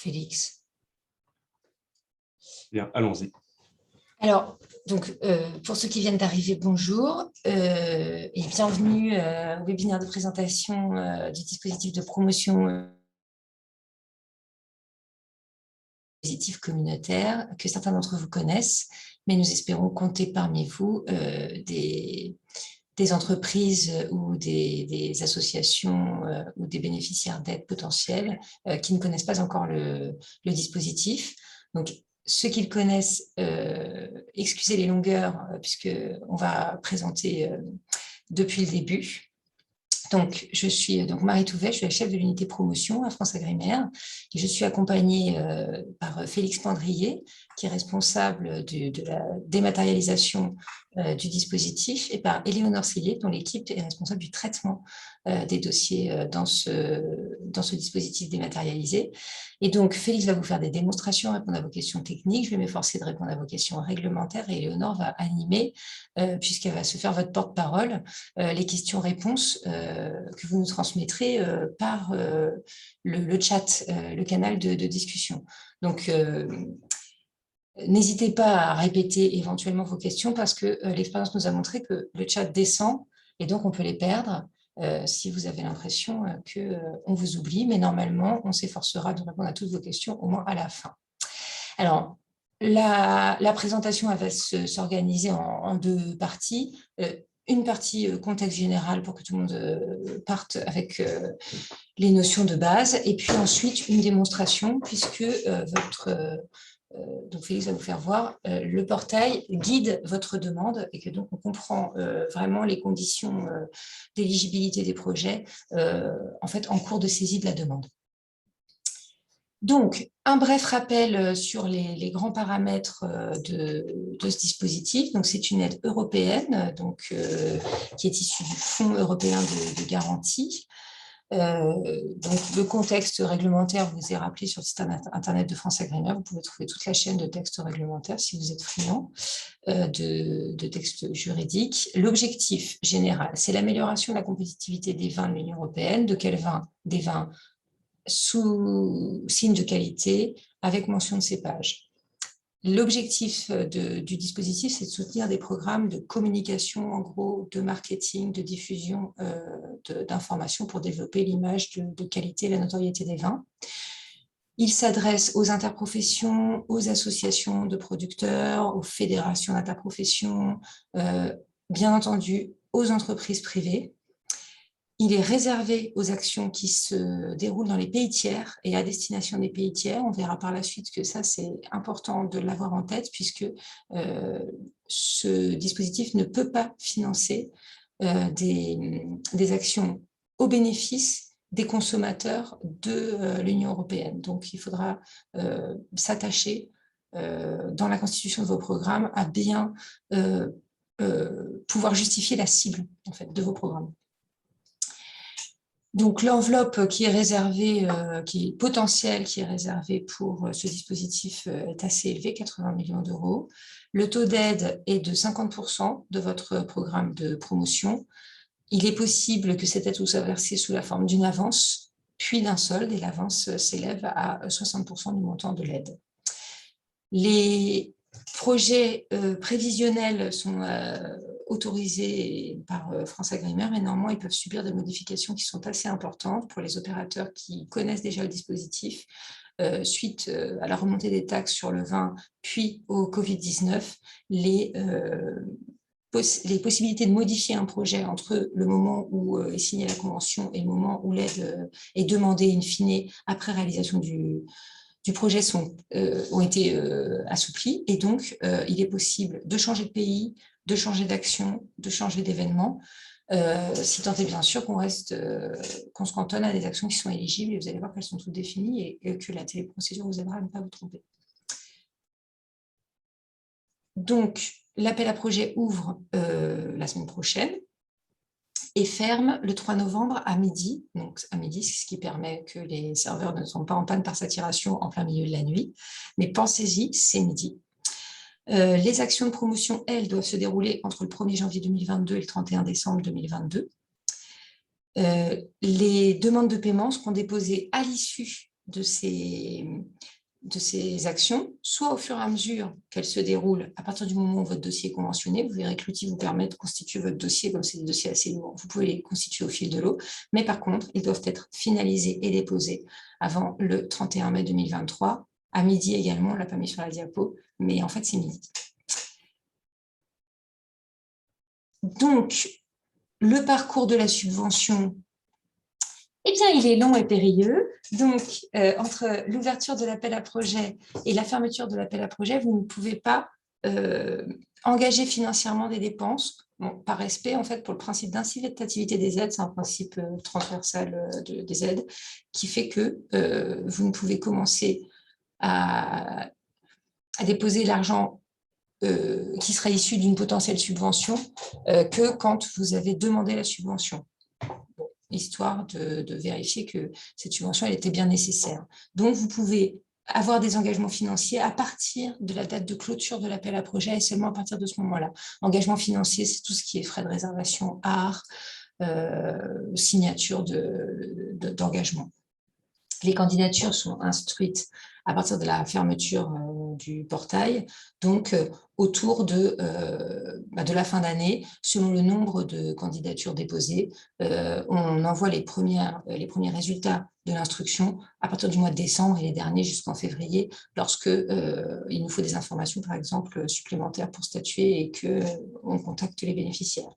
Félix. Bien, allons-y. Alors, donc, pour ceux qui viennent d'arriver, bonjour et bienvenue au webinaire de présentation du dispositif de promotion dispositif communautaire que certains d'entre vous connaissent, mais nous espérons compter parmi vous des entreprises ou des associations ou des bénéficiaires d'aide potentiels qui ne connaissent pas encore le dispositif. Donc, ceux qui le connaissent, excusez les longueurs, puisqu'on va présenter depuis le début. Donc, je suis Marie Touvet, je suis la chef de l'unité promotion à France Agrimaire et je suis accompagnée par Félix Pandrier, qui est responsable de la dématérialisation du dispositif, et par Éléonore Sillier, dont l'équipe est responsable du traitement des dossiers dans ce dispositif dématérialisé. Et donc, Félix va vous faire des démonstrations, répondre à vos questions techniques. Je vais m'efforcer de répondre à vos questions réglementaires et Éléonore va animer, puisqu'elle va se faire votre porte-parole, les questions-réponses que vous nous transmettrez par le chat, le canal de discussion. Donc, n'hésitez pas à répéter éventuellement vos questions parce que l'expérience nous a montré que le chat descend et donc on peut les perdre si vous avez l'impression qu'on vous oublie. Mais normalement, on s'efforcera de répondre à toutes vos questions au moins à la fin. Alors, la présentation elle va s'organiser en deux parties. Une partie contexte général pour que tout le monde parte avec les notions de base, et puis ensuite une démonstration puisque donc Félix va vous faire voir, le portail guide votre demande et que donc on comprend vraiment les conditions d'éligibilité des projets en fait en cours de saisie de la demande. Donc, un bref rappel sur les grands paramètres de ce dispositif. Donc, c'est une aide européenne qui est issue du Fonds européen de garantie. Donc, le contexte réglementaire vous est rappelé sur le site internet de France Agrimaire. Vous pouvez trouver toute la chaîne de textes réglementaires si vous êtes friand de textes juridiques. L'objectif général, c'est l'amélioration de la compétitivité des vins de l'Union européenne. De quels vins? Des vins sous signe de qualité, avec mention de cépage. L'objectif du dispositif, c'est de soutenir des programmes de communication, en gros, de marketing, de diffusion d'informations pour développer l'image de qualité et la notoriété des vins. Il s'adresse aux interprofessions, aux associations de producteurs, aux fédérations d'interprofessions, bien entendu aux entreprises privées. Il est réservé aux actions qui se déroulent dans les pays tiers et à destination des pays tiers. On verra par la suite que ça, c'est important de l'avoir en tête puisque ce dispositif ne peut pas financer des actions au bénéfice des consommateurs de l'Union européenne. Donc, il faudra s'attacher dans la constitution de vos programmes à bien pouvoir justifier la cible en fait, de vos programmes. Donc, l'enveloppe qui est réservée, qui est potentielle, qui est réservée pour ce dispositif est assez élevée, 80 millions d'euros. Le taux d'aide est de 50% de votre programme de promotion. Il est possible que cette aide vous soit versée sous la forme d'une avance, puis d'un solde, et l'avance s'élève à 60% du montant de l'aide. Les projets prévisionnels sont autorisés par France Agrimaire, mais néanmoins, ils peuvent subir des modifications qui sont assez importantes pour les opérateurs qui connaissent déjà le dispositif suite à la remontée des taxes sur le vin, puis au Covid-19. Les possibilités de modifier un projet entre le moment où est signée la convention et le moment où l'aide est demandée in fine après réalisation du projet ont été assouplis, et donc il est possible de changer de pays, de changer d'action, de changer d'événement, si tant est bien sûr qu'on se cantonne à des actions qui sont éligibles, et vous allez voir qu'elles sont toutes définies et que la téléprocédure vous aidera à ne pas vous tromper. Donc, l'appel à projet ouvre la semaine prochaine et ferme le 3 novembre à midi. Donc, à midi, c'est ce qui permet que les serveurs ne sont pas en panne par saturation en plein milieu de la nuit. Mais pensez-y, c'est midi. Les actions de promotion, elles, doivent se dérouler entre le 1er janvier 2022 et le 31 décembre 2022. Les demandes de paiement seront déposées à l'issue de ces actions, soit au fur et à mesure qu'elles se déroulent, à partir du moment où votre dossier est conventionné. Vous verrez que l'outil vous permet de constituer votre dossier, comme c'est des dossiers assez lourds, vous pouvez les constituer au fil de l'eau, mais par contre, ils doivent être finalisés et déposés avant le 31 mai 2023, à midi également. On ne l'a pas mis sur la diapo, mais en fait, c'est midi. Donc, le parcours de la subvention, eh bien, il est long et périlleux. Donc, entre l'ouverture de l'appel à projet et la fermeture de l'appel à projet, vous ne pouvez pas engager financièrement des dépenses. Bon, par respect, en fait, pour le principe d'incitativité des aides, c'est un principe transversal des aides, qui fait que vous ne pouvez commencer à déposer l'argent qui sera issu d'une potentielle subvention que quand vous avez demandé la subvention, histoire de vérifier que cette subvention elle était bien nécessaire. Donc, vous pouvez avoir des engagements financiers à partir de la date de clôture de l'appel à projet et seulement à partir de ce moment-là. Engagement financier, c'est tout ce qui est frais de réservation, art, signature d'engagement. Les candidatures sont instruites à partir de la fermeture du portail, donc autour de la fin d'année, selon le nombre de candidatures déposées. On envoie les premiers résultats de l'instruction à partir du mois de décembre et les derniers jusqu'en février, lorsque il nous faut des informations, par exemple, supplémentaires pour statuer et qu'on contacte les bénéficiaires.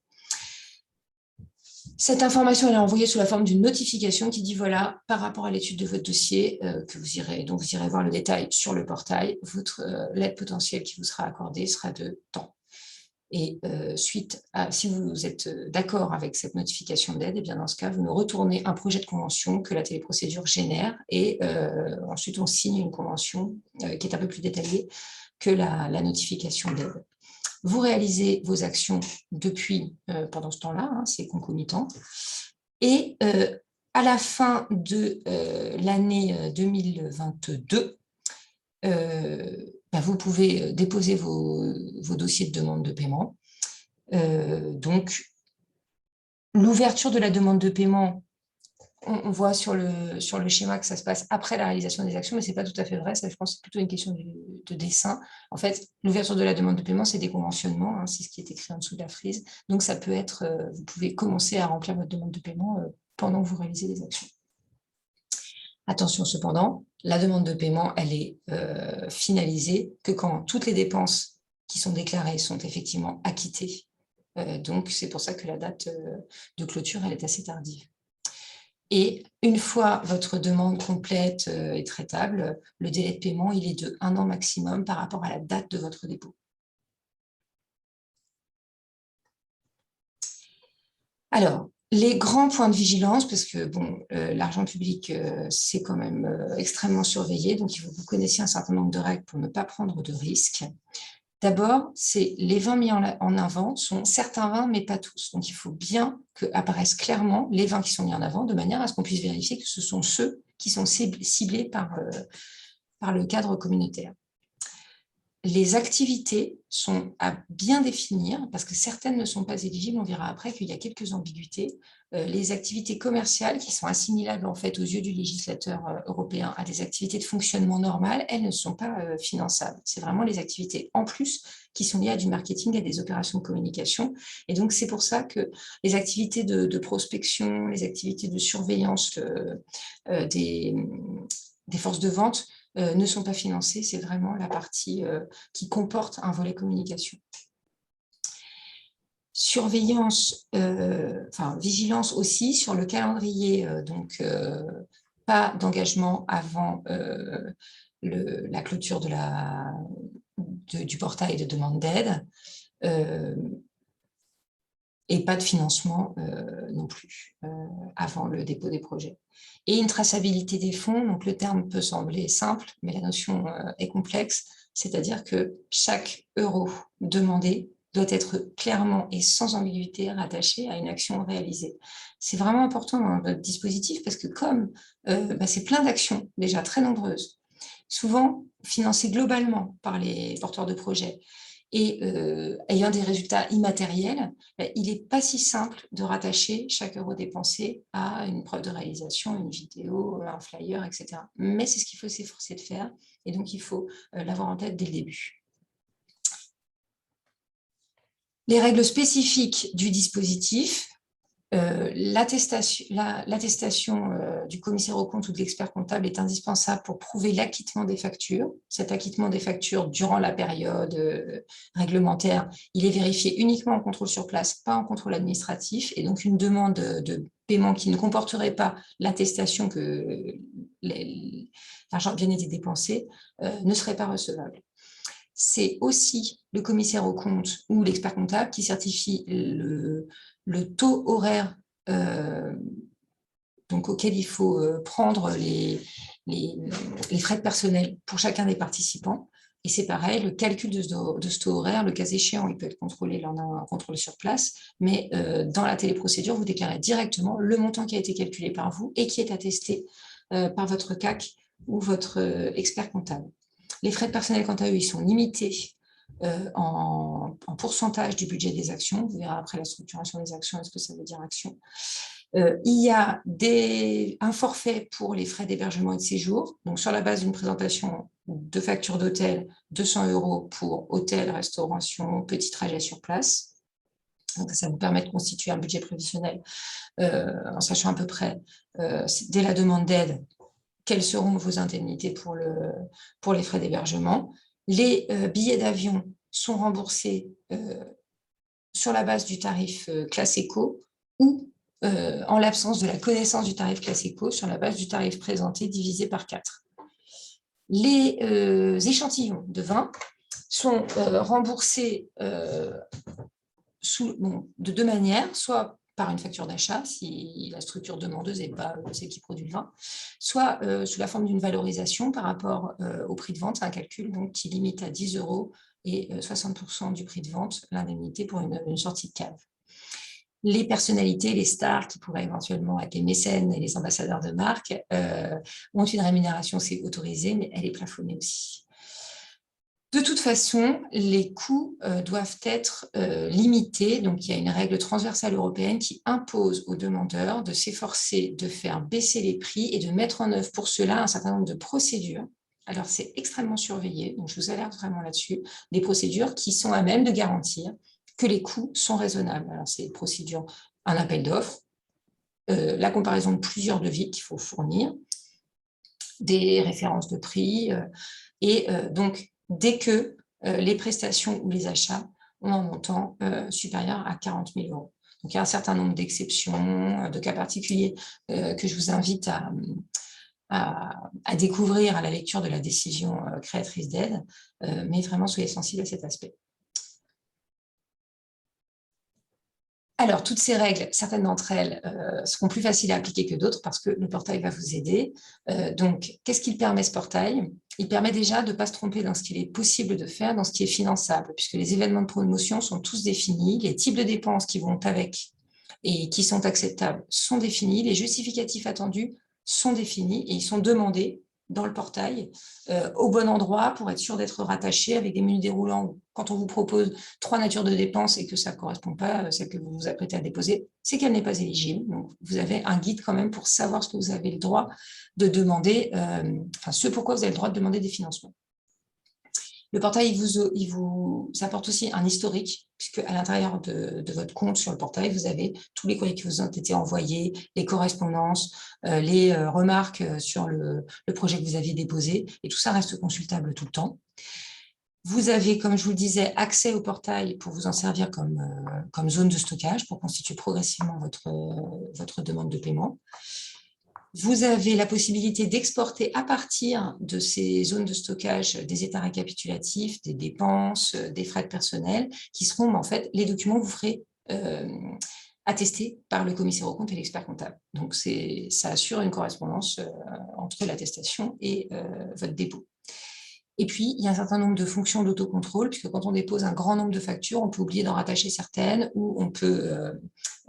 Cette information elle est envoyée sous la forme d'une notification qui dit voilà, par rapport à l'étude de votre dossier, dont vous irez voir le détail sur le portail, votre l'aide potentielle qui vous sera accordée sera de temps. Et si vous êtes d'accord avec cette notification d'aide, et bien dans ce cas, vous nous retournez un projet de convention que la téléprocédure génère et ensuite on signe une convention qui est un peu plus détaillée que la notification d'aide. Vous réalisez vos actions pendant ce temps-là, hein, c'est concomitant. Et à la fin de l'année 2022, vous pouvez déposer vos dossiers de demande de paiement. Donc, l'ouverture de la demande de paiement, on voit sur le schéma que ça se passe après la réalisation des actions, mais ce n'est pas tout à fait vrai. Ça, je pense que c'est plutôt une question de dessin. En fait, l'ouverture de la demande de paiement, c'est des conventionnements, hein, c'est ce qui est écrit en dessous de la frise. Donc, ça peut être, vous pouvez commencer à remplir votre demande de paiement pendant que vous réalisez les actions. Attention cependant, la demande de paiement, elle est finalisée que quand toutes les dépenses qui sont déclarées sont effectivement acquittées. Donc, c'est pour ça que la date de clôture, elle est assez tardive. Et une fois votre demande complète et traitable, le délai de paiement, il est de 1 an maximum par rapport à la date de votre dépôt. Alors, les grands points de vigilance, parce que bon, l'argent public, c'est quand même extrêmement surveillé, donc il faut que vous connaissiez un certain nombre de règles pour ne pas prendre de risques. D'abord, les vins mis en avant sont certains vins, mais pas tous. Donc, il faut bien qu'apparaissent clairement les vins qui sont mis en avant, de manière à ce qu'on puisse vérifier que ce sont ceux qui sont ciblés par le cadre communautaire. Les activités sont à bien définir, parce que certaines ne sont pas éligibles. On verra après qu'il y a quelques ambiguïtés. Les activités commerciales qui sont assimilables en fait aux yeux du législateur européen à des activités de fonctionnement normales, elles ne sont pas finançables. C'est vraiment les activités en plus qui sont liées à du marketing et des opérations de communication. Et donc, c'est pour ça que les activités de prospection, les activités de surveillance des forces de vente ne sont pas financées. C'est vraiment la partie qui comporte un volet communication. Surveillance, vigilance aussi sur le calendrier, donc pas d'engagement avant la clôture du portail de demande d'aide et pas de financement non plus avant le dépôt des projets. Et une traçabilité des fonds, donc le terme peut sembler simple, mais la notion est complexe, c'est-à-dire que chaque euro demandé doit être clairement et sans ambiguïté rattaché à une action réalisée. C'est vraiment important dans notre dispositif parce que comme c'est plein d'actions déjà très nombreuses, souvent financées globalement par les porteurs de projets, et ayant des résultats immatériels, il n'est pas si simple de rattacher chaque euro dépensé à une preuve de réalisation, une vidéo, un flyer, etc. Mais c'est ce qu'il faut s'efforcer de faire, et donc il faut l'avoir en tête dès le début. Les règles spécifiques du dispositif, l'attestation du commissaire aux comptes ou de l'expert comptable est indispensable pour prouver l'acquittement des factures. Cet acquittement des factures durant la période réglementaire, il est vérifié uniquement en contrôle sur place, pas en contrôle administratif, et donc une demande de paiement qui ne comporterait pas l'attestation que l'argent a bien été dépensé ne serait pas recevable. C'est aussi le commissaire aux comptes ou l'expert comptable qui certifie le taux horaire donc auquel il faut prendre les frais de personnel pour chacun des participants. Et c'est pareil, le calcul de ce taux horaire, le cas échéant, il peut être contrôlé lors d'un contrôle sur place, mais dans la téléprocédure, vous déclarez directement le montant qui a été calculé par vous et qui est attesté par votre CAC ou votre expert comptable. Les frais de personnel, quant à eux, ils sont limités en pourcentage du budget des actions. Vous verrez après la structuration des actions, est-ce que ça veut dire action. Il y a un forfait pour les frais d'hébergement et de séjour. Donc, sur la base d'une présentation de facture d'hôtel, 200 € pour hôtel, restauration, petit trajet sur place. Donc, ça vous permet de constituer un budget prévisionnel en sachant à peu près, dès la demande d'aide, quelles seront vos indemnités pour les frais d'hébergement. Les billets d'avion sont remboursés sur la base du tarif classe éco ou en l'absence de la connaissance du tarif classe éco sur la base du tarif présenté divisé par 4. Les échantillons de vin sont remboursés de deux manières, soit par une facture d'achat, si la structure demandeuse n'est pas celle qui produit le vin, soit sous la forme d'une valorisation par rapport au prix de vente, un calcul donc, qui limite à 10 € et 60% du prix de vente l'indemnité pour une sortie de cave. Les personnalités, les stars qui pourraient éventuellement être les mécènes et les ambassadeurs de marque ont une rémunération, c'est autorisé, mais elle est plafonnée aussi. De toute façon, les coûts doivent être limités. Donc, il y a une règle transversale européenne qui impose aux demandeurs de s'efforcer de faire baisser les prix et de mettre en œuvre pour cela un certain nombre de procédures. Alors, c'est extrêmement surveillé, donc je vous alerte vraiment là-dessus, des procédures qui sont à même de garantir que les coûts sont raisonnables. Alors, c'est des procédures, un appel d'offres, la comparaison de plusieurs devis qu'il faut fournir, des références de prix, et donc, dès que les prestations ou les achats ont un montant supérieur à 40 000 €. Donc, il y a un certain nombre d'exceptions, de cas particuliers que je vous invite à découvrir à la lecture de la décision créatrice d'aide, mais vraiment, soyez sensibles à cet aspect. Alors, toutes ces règles, certaines d'entre elles seront plus faciles à appliquer que d'autres parce que le portail va vous aider. Donc, qu'est-ce qu'il permet ce portail? Il permet déjà de ne pas se tromper dans ce qu'il est possible de faire, dans ce qui est finançable, puisque les événements de promotion sont tous définis, les types de dépenses qui vont avec et qui sont acceptables sont définis, les justificatifs attendus sont définis et ils sont demandés dans le portail au bon endroit pour être sûr d'être rattaché avec des menus déroulants. Quand on vous propose 3 natures de dépenses et que ça ne correspond pas à celle que vous vous apprêtez à déposer, c'est qu'elle n'est pas éligible. Donc, vous avez un guide quand même pour savoir ce que vous avez le droit de demander, ce pourquoi vous avez le droit de demander des financements. Le portail, il vous apporte aussi un historique, puisque à l'intérieur de votre compte sur le portail, vous avez tous les courriers qui vous ont été envoyés, les correspondances, les remarques sur le projet que vous aviez déposé, et tout ça reste consultable tout le temps. Vous avez, comme je vous le disais, accès au portail pour vous en servir comme zone de stockage, pour constituer progressivement votre demande de paiement. Vous avez la possibilité d'exporter à partir de ces zones de stockage des états récapitulatifs, des dépenses, des frais de personnel, qui seront en fait les documents que vous ferez attestés par le commissaire aux comptes et l'expert comptable. Donc, ça assure une correspondance entre l'attestation et votre dépôt. Et puis, il y a un certain nombre de fonctions d'autocontrôle, puisque quand on dépose un grand nombre de factures, on peut oublier d'en rattacher certaines ou on peut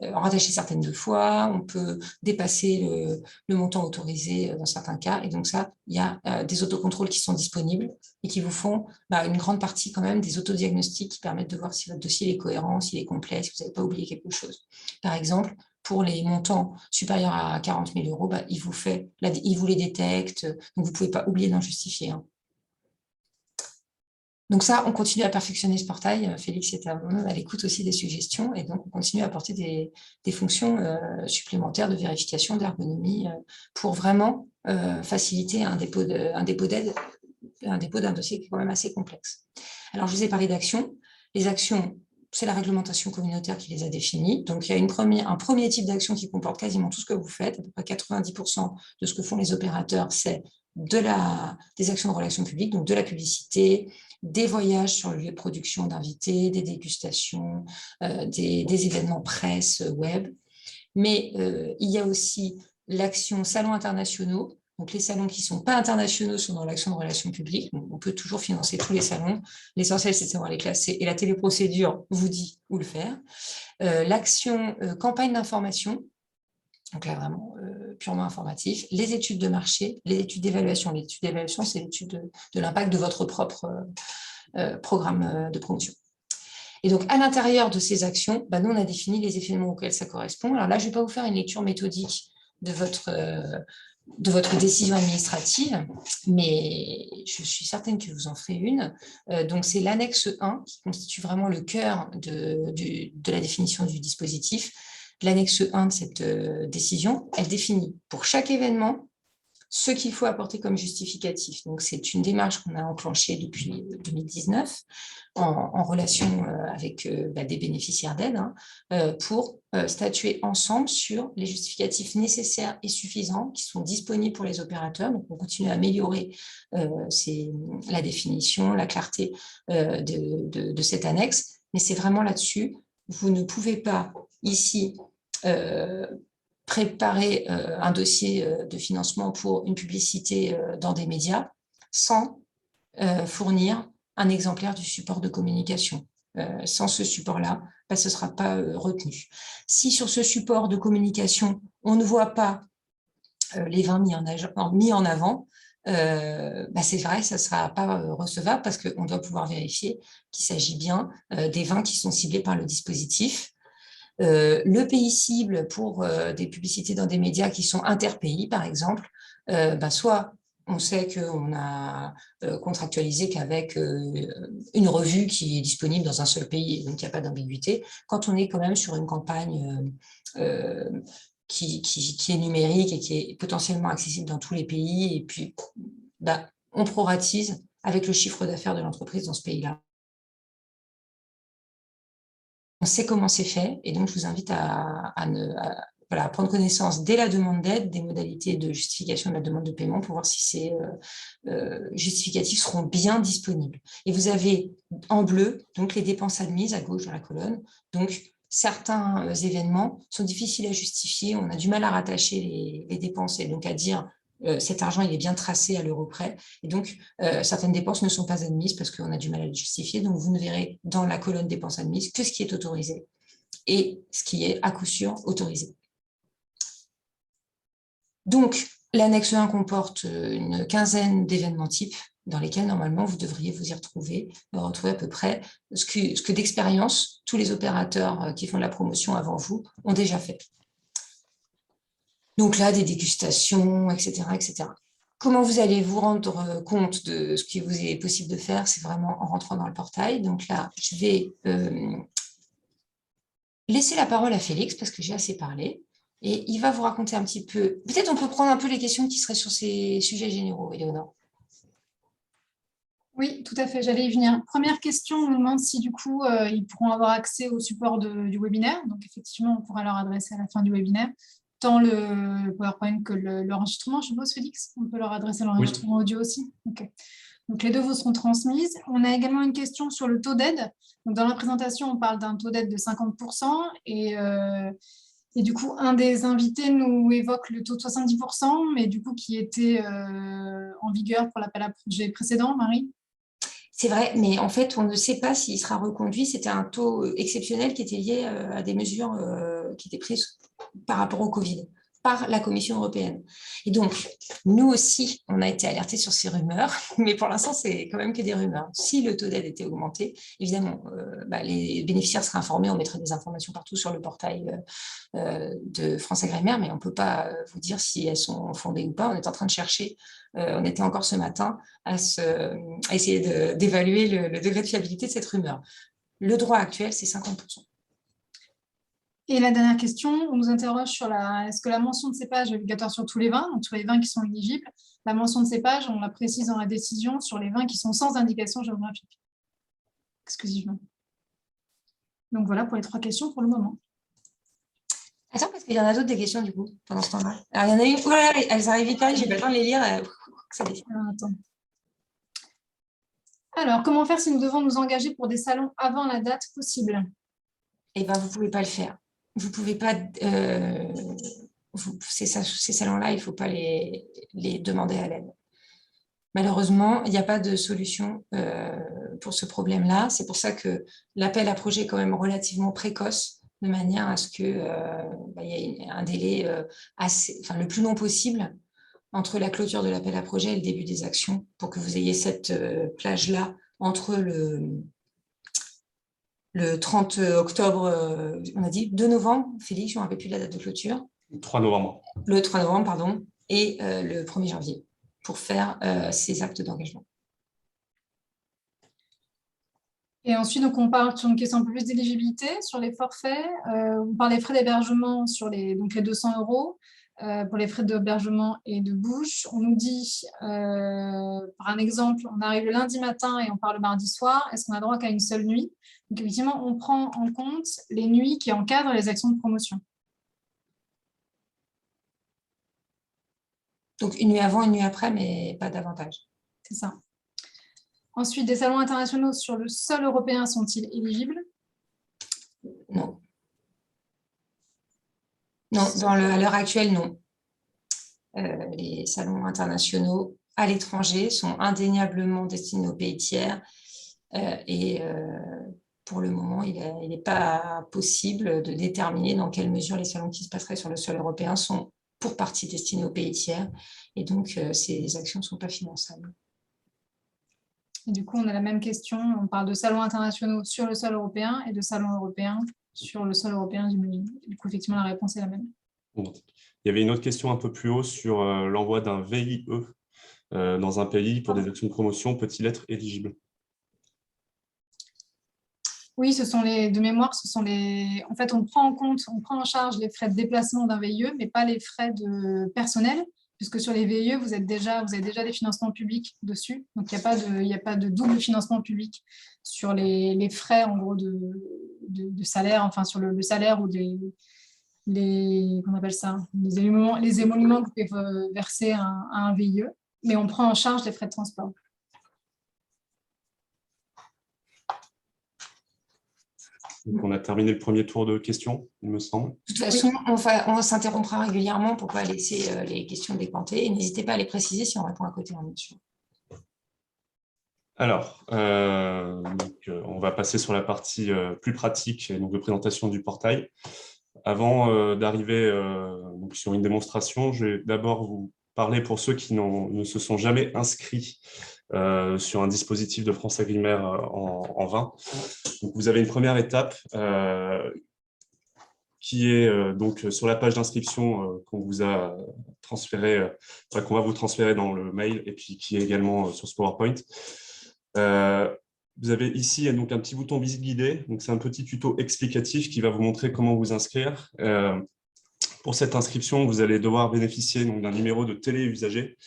rattacher certaines fois, on peut dépasser le montant autorisé dans certains cas. Et donc ça, il y a des autocontrôles qui sont disponibles et qui vous font une grande partie quand même des autodiagnostics qui permettent de voir si votre dossier est cohérent, s'il est complet, si vous n'avez pas oublié quelque chose. Par exemple, pour les montants supérieurs à 40 000 €, il vous les détecte, donc vous ne pouvez pas oublier d'en justifier. Donc ça, on continue à perfectionner ce portail. Félix est à l'écoute aussi des suggestions, et donc on continue à apporter des fonctions supplémentaires de vérification, d'ergonomie, pour vraiment faciliter un dépôt d'un dossier qui est quand même assez complexe. Alors, je vous ai parlé d'actions. Les actions, c'est la réglementation communautaire qui les a définies. Donc, il y a un premier type d'action qui comporte quasiment tout ce que vous faites. À peu près 90% de ce que font les opérateurs, c'est des actions de relations publiques, donc de la publicité, des voyages sur le lieu de production d'invités, des dégustations, des événements presse, web. Mais il y a aussi l'action salons internationaux. Donc, les salons qui ne sont pas internationaux sont dans l'action de relations publiques. Donc, on peut toujours financer tous les salons. L'essentiel, c'est de savoir les classer. Et la téléprocédure vous dit où le faire. L'action campagne d'information. Donc là, vraiment purement informatif. Les études de marché, les études d'évaluation. Les études d'évaluation, c'est l'étude de l'impact de votre propre programme de promotion. Et donc, à l'intérieur de ces actions, nous, on a défini les événements auxquels ça correspond. Alors là, je ne vais pas vous faire une lecture méthodique de votre décision administrative, mais je suis certaine que vous en ferez une. Donc, c'est l'annexe 1 qui constitue vraiment le cœur de la définition du dispositif. L'annexe 1 de cette décision, elle définit pour chaque événement ce qu'il faut apporter comme justificatif. Donc, c'est une démarche qu'on a enclenchée depuis 2019 en relation avec des bénéficiaires d'aide pour statuer ensemble sur les justificatifs nécessaires et suffisants qui sont disponibles pour les opérateurs. Donc, on continue à améliorer la définition, la clarté de cette annexe, mais c'est vraiment là-dessus. Vous ne pouvez pas ici préparer un dossier de financement pour une publicité dans des médias sans fournir un exemplaire du support de communication. Sans ce support-là, ce ne sera pas retenu. Si sur ce support de communication, on ne voit pas les vins mis en avant, c'est vrai, ça ne sera pas recevable parce qu'on doit pouvoir vérifier qu'il s'agit bien des vins qui sont ciblés par le dispositif. Le pays cible pour des publicités dans des médias qui sont interpays, par exemple, soit on sait qu'on a contractualisé qu'avec une revue qui est disponible dans un seul pays, donc il n'y a pas d'ambiguïté. Quand on est quand même sur une campagne qui est numérique et qui est potentiellement accessible dans tous les pays, et puis on proratise avec le chiffre d'affaires de l'entreprise dans ce pays-là. On sait comment c'est fait, et donc je vous invite à prendre connaissance dès la demande d'aide des modalités de justification de la demande de paiement pour voir si ces justificatifs seront bien disponibles. Et vous avez en bleu donc les dépenses admises à gauche dans la colonne. Donc certains événements sont difficiles à justifier, on a du mal à rattacher les dépenses et donc à dire cet argent il est bien tracé à l'euro près, et donc certaines dépenses ne sont pas admises parce qu'on a du mal à les justifier, donc vous ne verrez dans la colonne dépenses admises que ce qui est autorisé et ce qui est à coup sûr autorisé. Donc l'annexe 1 comporte une quinzaine d'événements types dans lesquels normalement vous devriez vous y retrouver à peu près ce que d'expérience tous les opérateurs qui font de la promotion avant vous ont déjà fait. Donc là, des dégustations, etc., etc. Comment vous allez vous rendre compte de ce qu'il vous est possible de faire? C'est vraiment en rentrant dans le portail. Donc là, je vais laisser la parole à Félix parce que j'ai assez parlé. Et il va vous raconter un petit peu... Peut-être on peut prendre un peu les questions qui seraient sur ces sujets généraux, Éléonore. Oui, tout à fait, j'allais y venir. Première question, on nous demande si du coup, ils pourront avoir accès au support du webinaire. Donc effectivement, on pourra leur adresser à la fin du webinaire tant le PowerPoint que l'enregistrement, je suppose, Félix. On peut leur adresser l'enregistrement audio aussi. Okay. Donc les deux vous seront transmises. On a également une question sur le taux d'aide. Donc dans la présentation, on parle d'un taux d'aide de 50% et du coup, un des invités nous évoque le taux de 70%, mais du coup qui était en vigueur pour l'appel à projet précédent, Marie? C'est vrai, mais en fait, on ne sait pas s'il sera reconduit. C'était un taux exceptionnel qui était lié à des mesures qui étaient prises par rapport au Covid par la Commission européenne. Et donc, nous aussi, on a été alertés sur ces rumeurs, mais pour l'instant, c'est quand même que des rumeurs. Si le taux d'aide était augmenté, évidemment, les bénéficiaires seraient informés, on mettrait des informations partout sur le portail de France Agrimaire, mais on ne peut pas vous dire si elles sont fondées ou pas. On est en train de chercher, on était encore ce matin, à essayer d'évaluer le degré de fiabilité de cette rumeur. Le droit actuel, c'est 50%. Et la dernière question, on nous interroge sur est-ce que la mention de cépage est obligatoire sur tous les vins, donc sur les vins qui sont éligibles. La mention de cépage, on la précise dans la décision sur les vins qui sont sans indication géographique, exclusivement. Donc voilà pour les 3 questions pour le moment. Attends, parce qu'il y en a d'autres des questions du coup, pendant ce temps-là. Alors, il y en a une, oh là là, elles arrivent vite, j'ai pas le temps de les lire. Ça attends. Alors, comment faire si nous devons nous engager pour des salons avant la date possible? Eh bien, vous ne pouvez pas le faire. Vous ne pouvez pas... ces salons-là, il ne faut pas les demander à l'aide. Malheureusement, il n'y a pas de solution pour ce problème-là. C'est pour ça que l'appel à projet est quand même relativement précoce, de manière à ce qu'il y ait un délai le plus long possible entre la clôture de l'appel à projet et le début des actions, pour que vous ayez cette plage-là entre le 30 octobre, on a dit 2 novembre, Félix, je ne me rappelle plus de la date de clôture. 3 novembre. Le 3 novembre, pardon, et le 1er janvier, pour faire ces actes d'engagement. Et ensuite, donc, on parle sur une question un peu plus d'éligibilité sur les forfaits. On parle des frais d'hébergement sur les 200 € pour les frais d'hébergement et de bouche. On nous dit, par un exemple, on arrive le lundi matin et on part le mardi soir. Est-ce qu'on a droit qu'à une seule nuit? Donc, effectivement, on prend en compte les nuits qui encadrent les actions de promotion. Donc, une nuit avant, une nuit après, mais pas davantage. C'est ça. Ensuite, des salons internationaux sur le sol européen sont-ils éligibles? Non. Non, à l'heure actuelle, non. Les salons internationaux à l'étranger sont indéniablement destinés aux pays tiers et pour le moment, il n'est pas possible de déterminer dans quelle mesure les salons qui se passeraient sur le sol européen sont pour partie destinés aux pays tiers et donc ces actions ne sont pas finançables. Et du coup, on a la même question. On parle de salons internationaux sur le sol européen et de salons européens sur le sol européen du Mali. Du coup, effectivement, la réponse est la même. Il y avait une autre question un peu plus haut sur l'envoi d'un VIE dans un pays pour des actions de promotion. Peut-il être éligible? Oui, de mémoire, en fait, on prend en charge les frais de déplacement d'un VIE, mais pas les frais de personnel, puisque sur les VIE, vous avez déjà des financements publics dessus. Donc, il n'y a pas de double financement public sur les frais, en gros, de salaire, enfin, sur le salaire ou qu'on appelle ça, les émoluments que vous pouvez verser à un VIE, mais on prend en charge les frais de transport. Donc, on a terminé le premier tour de questions, il me semble. De toute façon, on s'interrompra régulièrement pour ne pas laisser les questions décanter. Et n'hésitez pas à les préciser si on répond à côté. Alors, on va passer sur la partie plus pratique et donc de présentation du portail. Avant d'arriver sur une démonstration, je vais d'abord vous parler pour ceux qui ne se sont jamais inscrits sur un dispositif de France Agrimaire en vin. Donc, vous avez une première étape qui est donc sur la page d'inscription qu'on vous a transféré, qu'on va vous transférer dans le mail et puis qui est également sur ce PowerPoint. Vous avez ici donc un petit bouton visite guidée. C'est un petit tuto explicatif qui va vous montrer comment vous inscrire. Pour cette inscription, vous allez devoir bénéficier d'un numéro de téléusager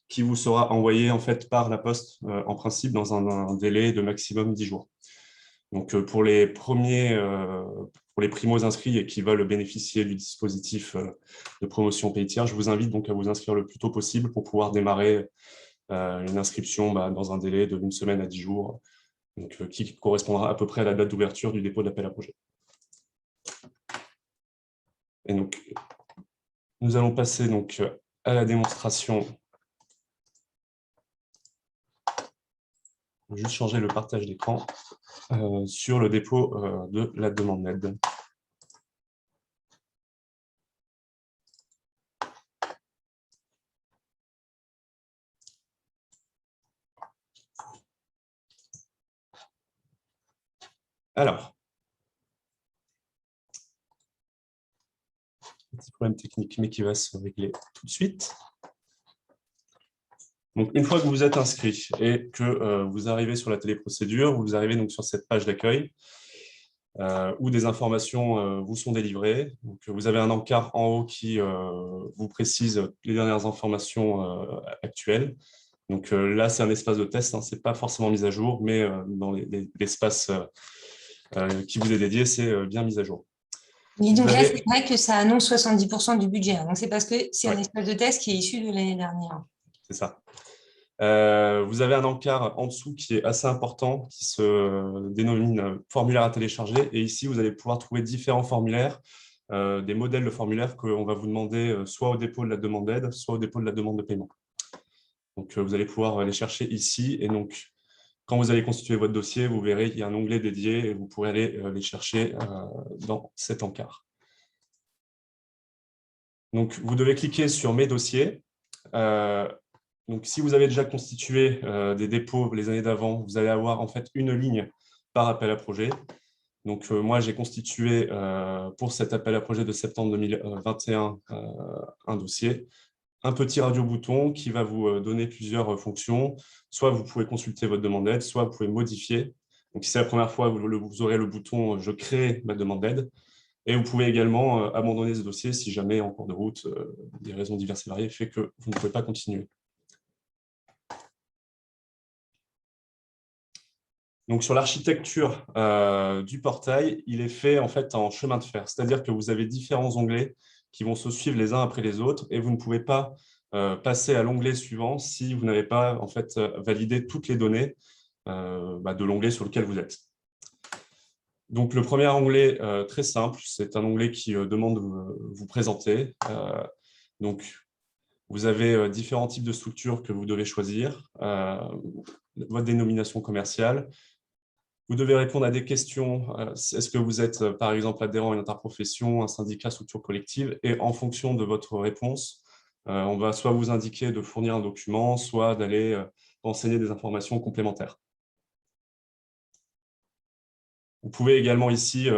qui vous sera envoyé en fait par la poste en principe dans un délai de maximum 10 jours. Donc pour les primos inscrits et qui veulent bénéficier du dispositif de promotion pays tiers, je vous invite donc à vous inscrire le plus tôt possible pour pouvoir démarrer une inscription dans un délai de 1 semaine à 10 jours, donc, qui correspondra à peu près à la date d'ouverture du dépôt de l'appel à projet. Et donc, nous allons passer donc à la démonstration juste changer le partage d'écran sur le dépôt de la demande d'aide. Alors, petit problème technique, mais qui va se régler tout de suite. Donc, une fois que vous êtes inscrit et que vous arrivez sur la téléprocédure, vous arrivez donc sur cette page d'accueil où des informations vous sont délivrées. Donc, vous avez un encart en haut qui vous précise les dernières informations actuelles. Donc là, c'est un espace de test, hein, ce n'est pas forcément mis à jour, mais dans l'espace qui vous est dédié, c'est bien mis à jour. Et donc là, c'est vrai que ça annonce 70% du budget. Donc c'est parce que c'est un espace de test qui est issu de l'année dernière. C'est ça. Vous avez un encart en dessous qui est assez important, qui se dénomine formulaire à télécharger. Et ici, vous allez pouvoir trouver différents formulaires, des modèles de formulaires qu'on va vous demander soit au dépôt de la demande d'aide, soit au dépôt de la demande de paiement. Donc, vous allez pouvoir les chercher ici. Et donc, quand vous allez constituer votre dossier, vous verrez qu'il y a un onglet dédié et vous pourrez aller les chercher dans cet encart. Donc, vous devez cliquer sur « Mes dossiers ». Donc, si vous avez déjà constitué des dépôts les années d'avant, vous allez avoir en fait une ligne par appel à projet. Donc, moi, j'ai constitué pour cet appel à projet de septembre 2021 un dossier. Un petit radio-bouton qui va vous donner plusieurs fonctions. Soit vous pouvez consulter votre demande d'aide, soit vous pouvez modifier. Donc, si c'est la première fois, vous aurez le bouton « Je crée ma demande d'aide ». Et vous pouvez également abandonner ce dossier si jamais, en cours de route, des raisons diverses et variées fait que vous ne pouvez pas continuer. Donc, sur l'architecture du portail, il est fait en fait en chemin de fer. C'est-à-dire que vous avez différents onglets qui vont se suivre les uns après les autres et vous ne pouvez pas passer à l'onglet suivant si vous n'avez pas en fait validé toutes les données de l'onglet sur lequel vous êtes. Donc, le premier onglet, très simple, c'est un onglet qui demande de vous présenter. Donc, vous avez différents types de structures que vous devez choisir, votre dénomination commerciale. Vous devez répondre à des questions. Est-ce que vous êtes, par exemple, adhérent à une interprofession, un syndicat, structure collective? Et en fonction de votre réponse, on va soit vous indiquer de fournir un document, soit d'aller renseigner des informations complémentaires. Vous pouvez également ici,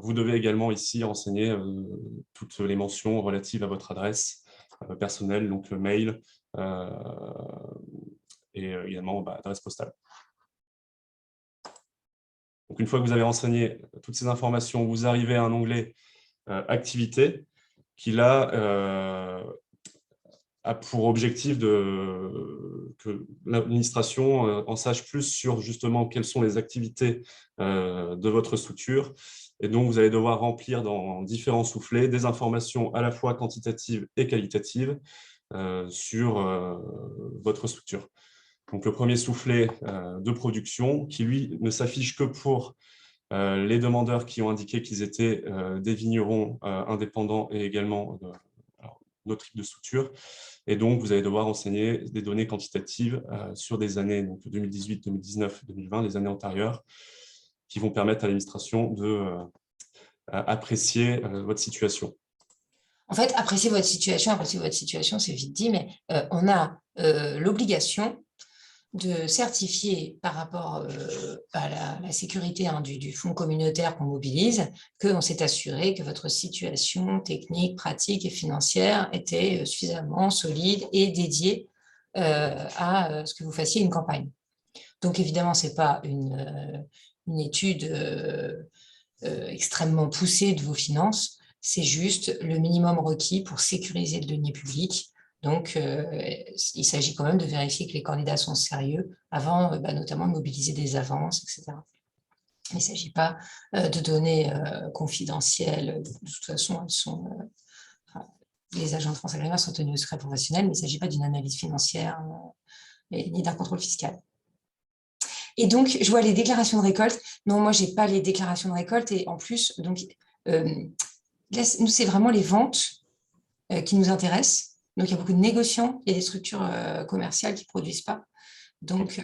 vous devez également ici renseigner toutes les mentions relatives à votre adresse personnelle, donc mail et également adresse postale. Donc, une fois que vous avez renseigné toutes ces informations, vous arrivez à un onglet Activités qui là a pour objectif que l'administration en sache plus sur justement quelles sont les activités de votre structure. Et donc, vous allez devoir remplir dans différents soufflets des informations à la fois quantitatives et qualitatives sur votre structure. Donc, le premier soufflet de production qui, lui, ne s'affiche que pour les demandeurs qui ont indiqué qu'ils étaient des vignerons indépendants et également d'autres types de structures. Et donc, vous allez devoir renseigner des données quantitatives sur des années donc 2018, 2019, 2020, les années antérieures, qui vont permettre à l'administration d'apprécier votre situation. En fait, apprécier votre situation, c'est vite dit, mais on a l'obligation de certifier par rapport à la sécurité du fonds communautaire qu'on mobilise, qu'on s'est assuré que votre situation technique, pratique et financière était suffisamment solide et dédiée à ce que vous fassiez une campagne. Donc évidemment, ce n'est pas une étude extrêmement poussée de vos finances, c'est juste le minimum requis pour sécuriser le denier public. Donc, il s'agit quand même de vérifier que les candidats sont sérieux avant notamment de mobiliser des avances, etc. Il ne s'agit pas de données confidentielles. De toute façon, elles sont, les agents de France Agricoles sont tenus au secret professionnel, mais il ne s'agit pas d'une analyse financière ni d'un contrôle fiscal. Et donc, je vois les déclarations de récolte. Non, moi, je n'ai pas les déclarations de récolte. Et en plus, donc, là, nous, c'est vraiment les ventes qui nous intéressent. Donc, il y a beaucoup de négociants, il y a des structures commerciales qui ne produisent pas. Donc,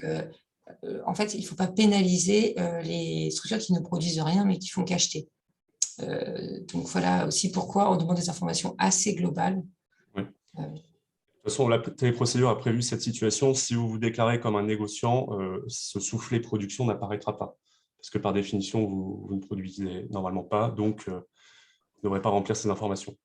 en fait, il ne faut pas pénaliser les structures qui ne produisent rien, mais qui font qu'acheter. Donc, voilà aussi pourquoi on demande des informations assez globales. Oui. De toute façon, la téléprocédure a prévu cette situation. Si vous vous déclarez comme un négociant, ce soufflet production n'apparaîtra pas. Parce que par définition, vous ne produisez normalement pas, donc vous ne devrez pas remplir ces informations.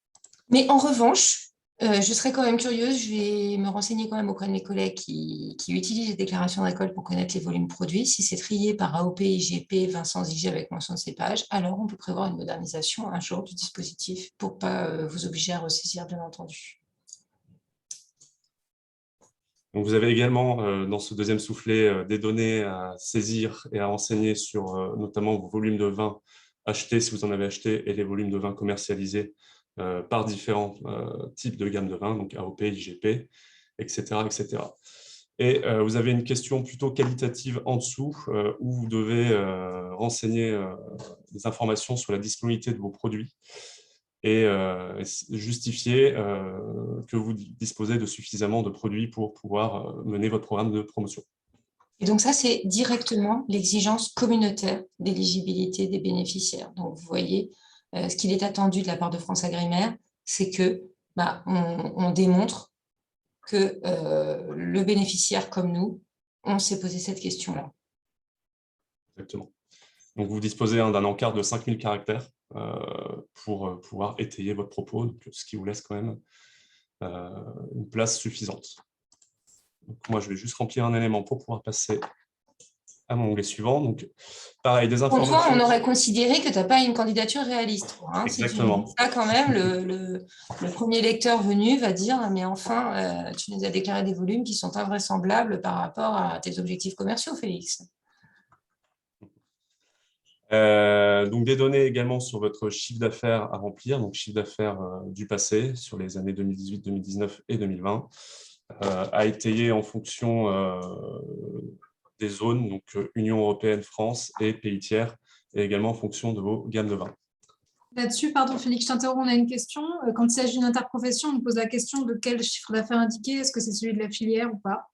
Mais en revanche, je serais quand même curieuse, je vais me renseigner quand même auprès de mes collègues qui utilisent les déclarations de récolte pour connaître les volumes produits. Si c'est trié par AOP, IGP, vin sans IG avec mention de cépage, alors on peut prévoir une modernisation un jour du dispositif pour ne pas vous obliger à ressaisir, bien entendu. Donc, vous avez également, dans ce deuxième soufflet, des données à saisir et à renseigner sur notamment vos volumes de vin achetés, si vous en avez acheté, et les volumes de vin commercialisés par différents types de gamme de vin, donc AOP, IGP, etc. etc. Et vous avez une question plutôt qualitative en dessous, où vous devez renseigner des informations sur la disponibilité de vos produits et justifier que vous disposez de suffisamment de produits pour pouvoir mener votre programme de promotion. Et donc ça, c'est directement l'exigence communautaire d'éligibilité des bénéficiaires. Donc, vous voyez, ce qu'il est attendu de la part de FranceAgriMer, c'est que on démontre que le bénéficiaire comme nous, on s'est posé cette question-là. Exactement. Donc, vous disposez d'un encart de 5000 caractères pour pouvoir étayer votre propos, donc, ce qui vous laisse quand même une place suffisante. Donc, moi, je vais juste remplir un élément pour pouvoir passer à mon onglet suivant. Donc, pareil, des informations. Pour toi, on aurait considéré que tu n'as pas une candidature réaliste. Hein. Exactement. Si tu dis ça, quand même, le premier lecteur venu va dire « Mais enfin, tu nous as déclaré des volumes qui sont invraisemblables par rapport à tes objectifs commerciaux, Félix. » Donc, des données également sur votre chiffre d'affaires à remplir, donc chiffre d'affaires du passé sur les années 2018, 2019 et 2020, à étayer en fonction des zones, donc Union européenne, France et pays tiers, et également en fonction de vos gammes de vins. Là-dessus, pardon Félix, je t'interromps, on a une question. Quand il s'agit d'une interprofession, on nous pose la question de quel chiffre d'affaires indiqué, est-ce que c'est celui de la filière ou pas?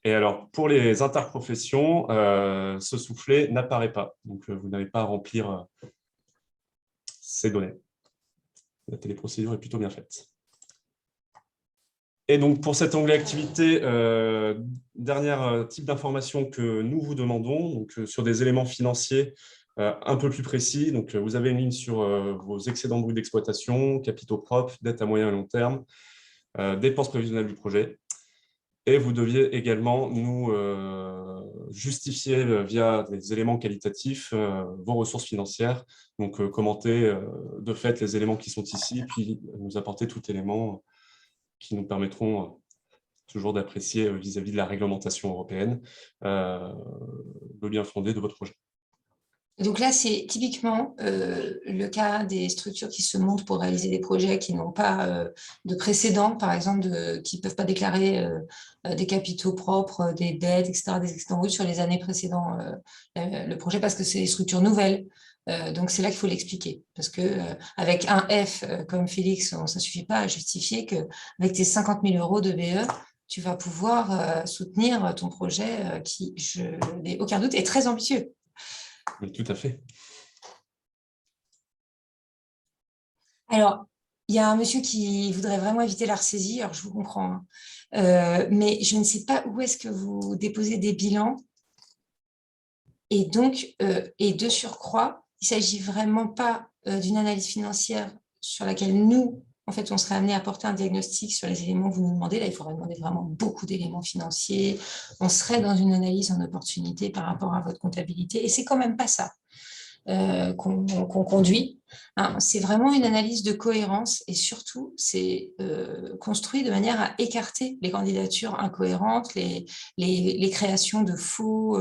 Et alors, pour les interprofessions, ce soufflet n'apparaît pas. Donc, vous n'avez pas à remplir ces données. La téléprocédure est plutôt bien faite. Et donc, pour cet onglet activité, dernier type d'information que nous vous demandons, donc, sur des éléments financiers un peu plus précis. Donc, vous avez une ligne sur vos excédents bruts d'exploitation, capitaux propres, dettes à moyen et long terme, dépenses prévisionnelles du projet. Et vous deviez également nous justifier via des éléments qualitatifs vos ressources financières. Donc, commenter de fait les éléments qui sont ici, puis nous apporter tout élément qui nous permettront toujours d'apprécier vis-à-vis de la réglementation européenne le bien fondé de votre projet. Donc là, c'est typiquement le cas des structures qui se montent pour réaliser des projets qui n'ont pas de précédent, par exemple, qui ne peuvent pas déclarer des capitaux propres, des dettes, etc., des excédents bruts sur les années précédant le projet, parce que c'est des structures nouvelles. Donc, c'est là qu'il faut l'expliquer. Parce qu'avec un F, comme Félix, ça ne suffit pas à justifier qu'avec tes 50 000 € de BE, tu vas pouvoir soutenir ton projet qui, je n'ai aucun doute, est très ambitieux. Oui, tout à fait. Alors, il y a un monsieur qui voudrait vraiment éviter la ressaisie, alors je vous comprends, hein. Mais je ne sais pas où est-ce que vous déposez des bilans. Et donc, et de surcroît, il ne s'agit vraiment pas d'une analyse financière sur laquelle nous, en fait, on serait amené à porter un diagnostic sur les éléments que vous nous demandez. Là, il faudrait demander vraiment beaucoup d'éléments financiers. On serait dans une analyse en opportunité par rapport à votre comptabilité. Et c'est quand même pas ça qu'on conduit. Hein. C'est vraiment une analyse de cohérence et surtout, c'est construit de manière à écarter les candidatures incohérentes, les créations de faux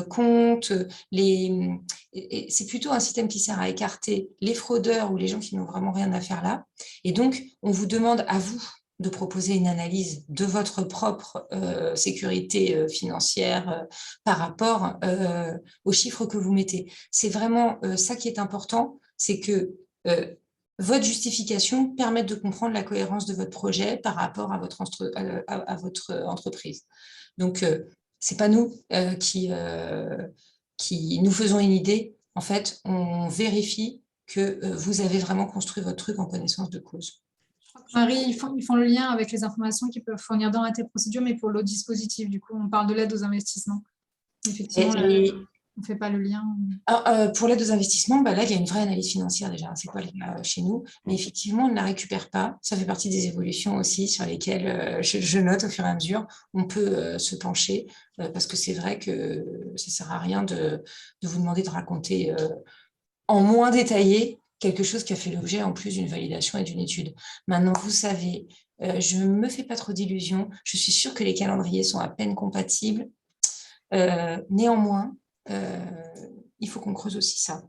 comptes. C'est plutôt un système qui sert à écarter les fraudeurs ou les gens qui n'ont vraiment rien à faire là. Et donc, on vous demande à vous de proposer une analyse de votre propre sécurité financière par rapport aux chiffres que vous mettez. C'est vraiment ça qui est important, c'est que votre justification permette de comprendre la cohérence de votre projet par rapport à votre entreprise. Donc, c'est pas nous qui nous faisons une idée. En fait, on vérifie que vous avez vraiment construit votre truc en connaissance de cause. Marie, ils font le lien avec les informations qu'ils peuvent fournir dans la procédure, mais pour l'autre dispositif. Du coup, on parle de l'aide aux investissements. Effectivement, on ne fait pas le lien. Alors, pour l'aide aux investissements, là, il y a une vraie analyse financière déjà. C'est pas le cas chez nous. Mais effectivement, on ne la récupère pas. Ça fait partie des évolutions aussi sur lesquelles je note au fur et à mesure. On peut se pencher parce que c'est vrai que ça ne sert à rien de vous demander de raconter en moins détaillé quelque chose qui a fait l'objet en plus d'une validation et d'une étude. Maintenant, vous savez, je ne me fais pas trop d'illusions. Je suis sûre que les calendriers sont à peine compatibles. Néanmoins, il faut qu'on creuse aussi ça.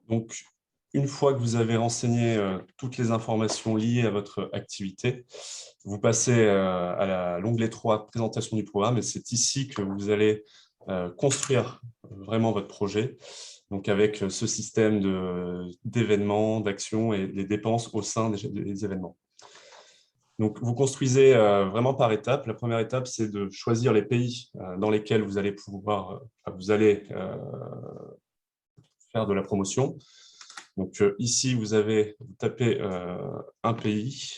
Donc, une fois que vous avez renseigné toutes les informations liées à votre activité, vous passez à l'onglet 3, présentation du programme, et c'est ici que vous allez construire vraiment votre projet, donc avec ce système d'événements, d'actions et les dépenses au sein des événements. Donc, vous construisez vraiment par étapes. La première étape, c'est de choisir les pays dans lesquels vous allez faire de la promotion. Donc, ici, vous tapez un pays.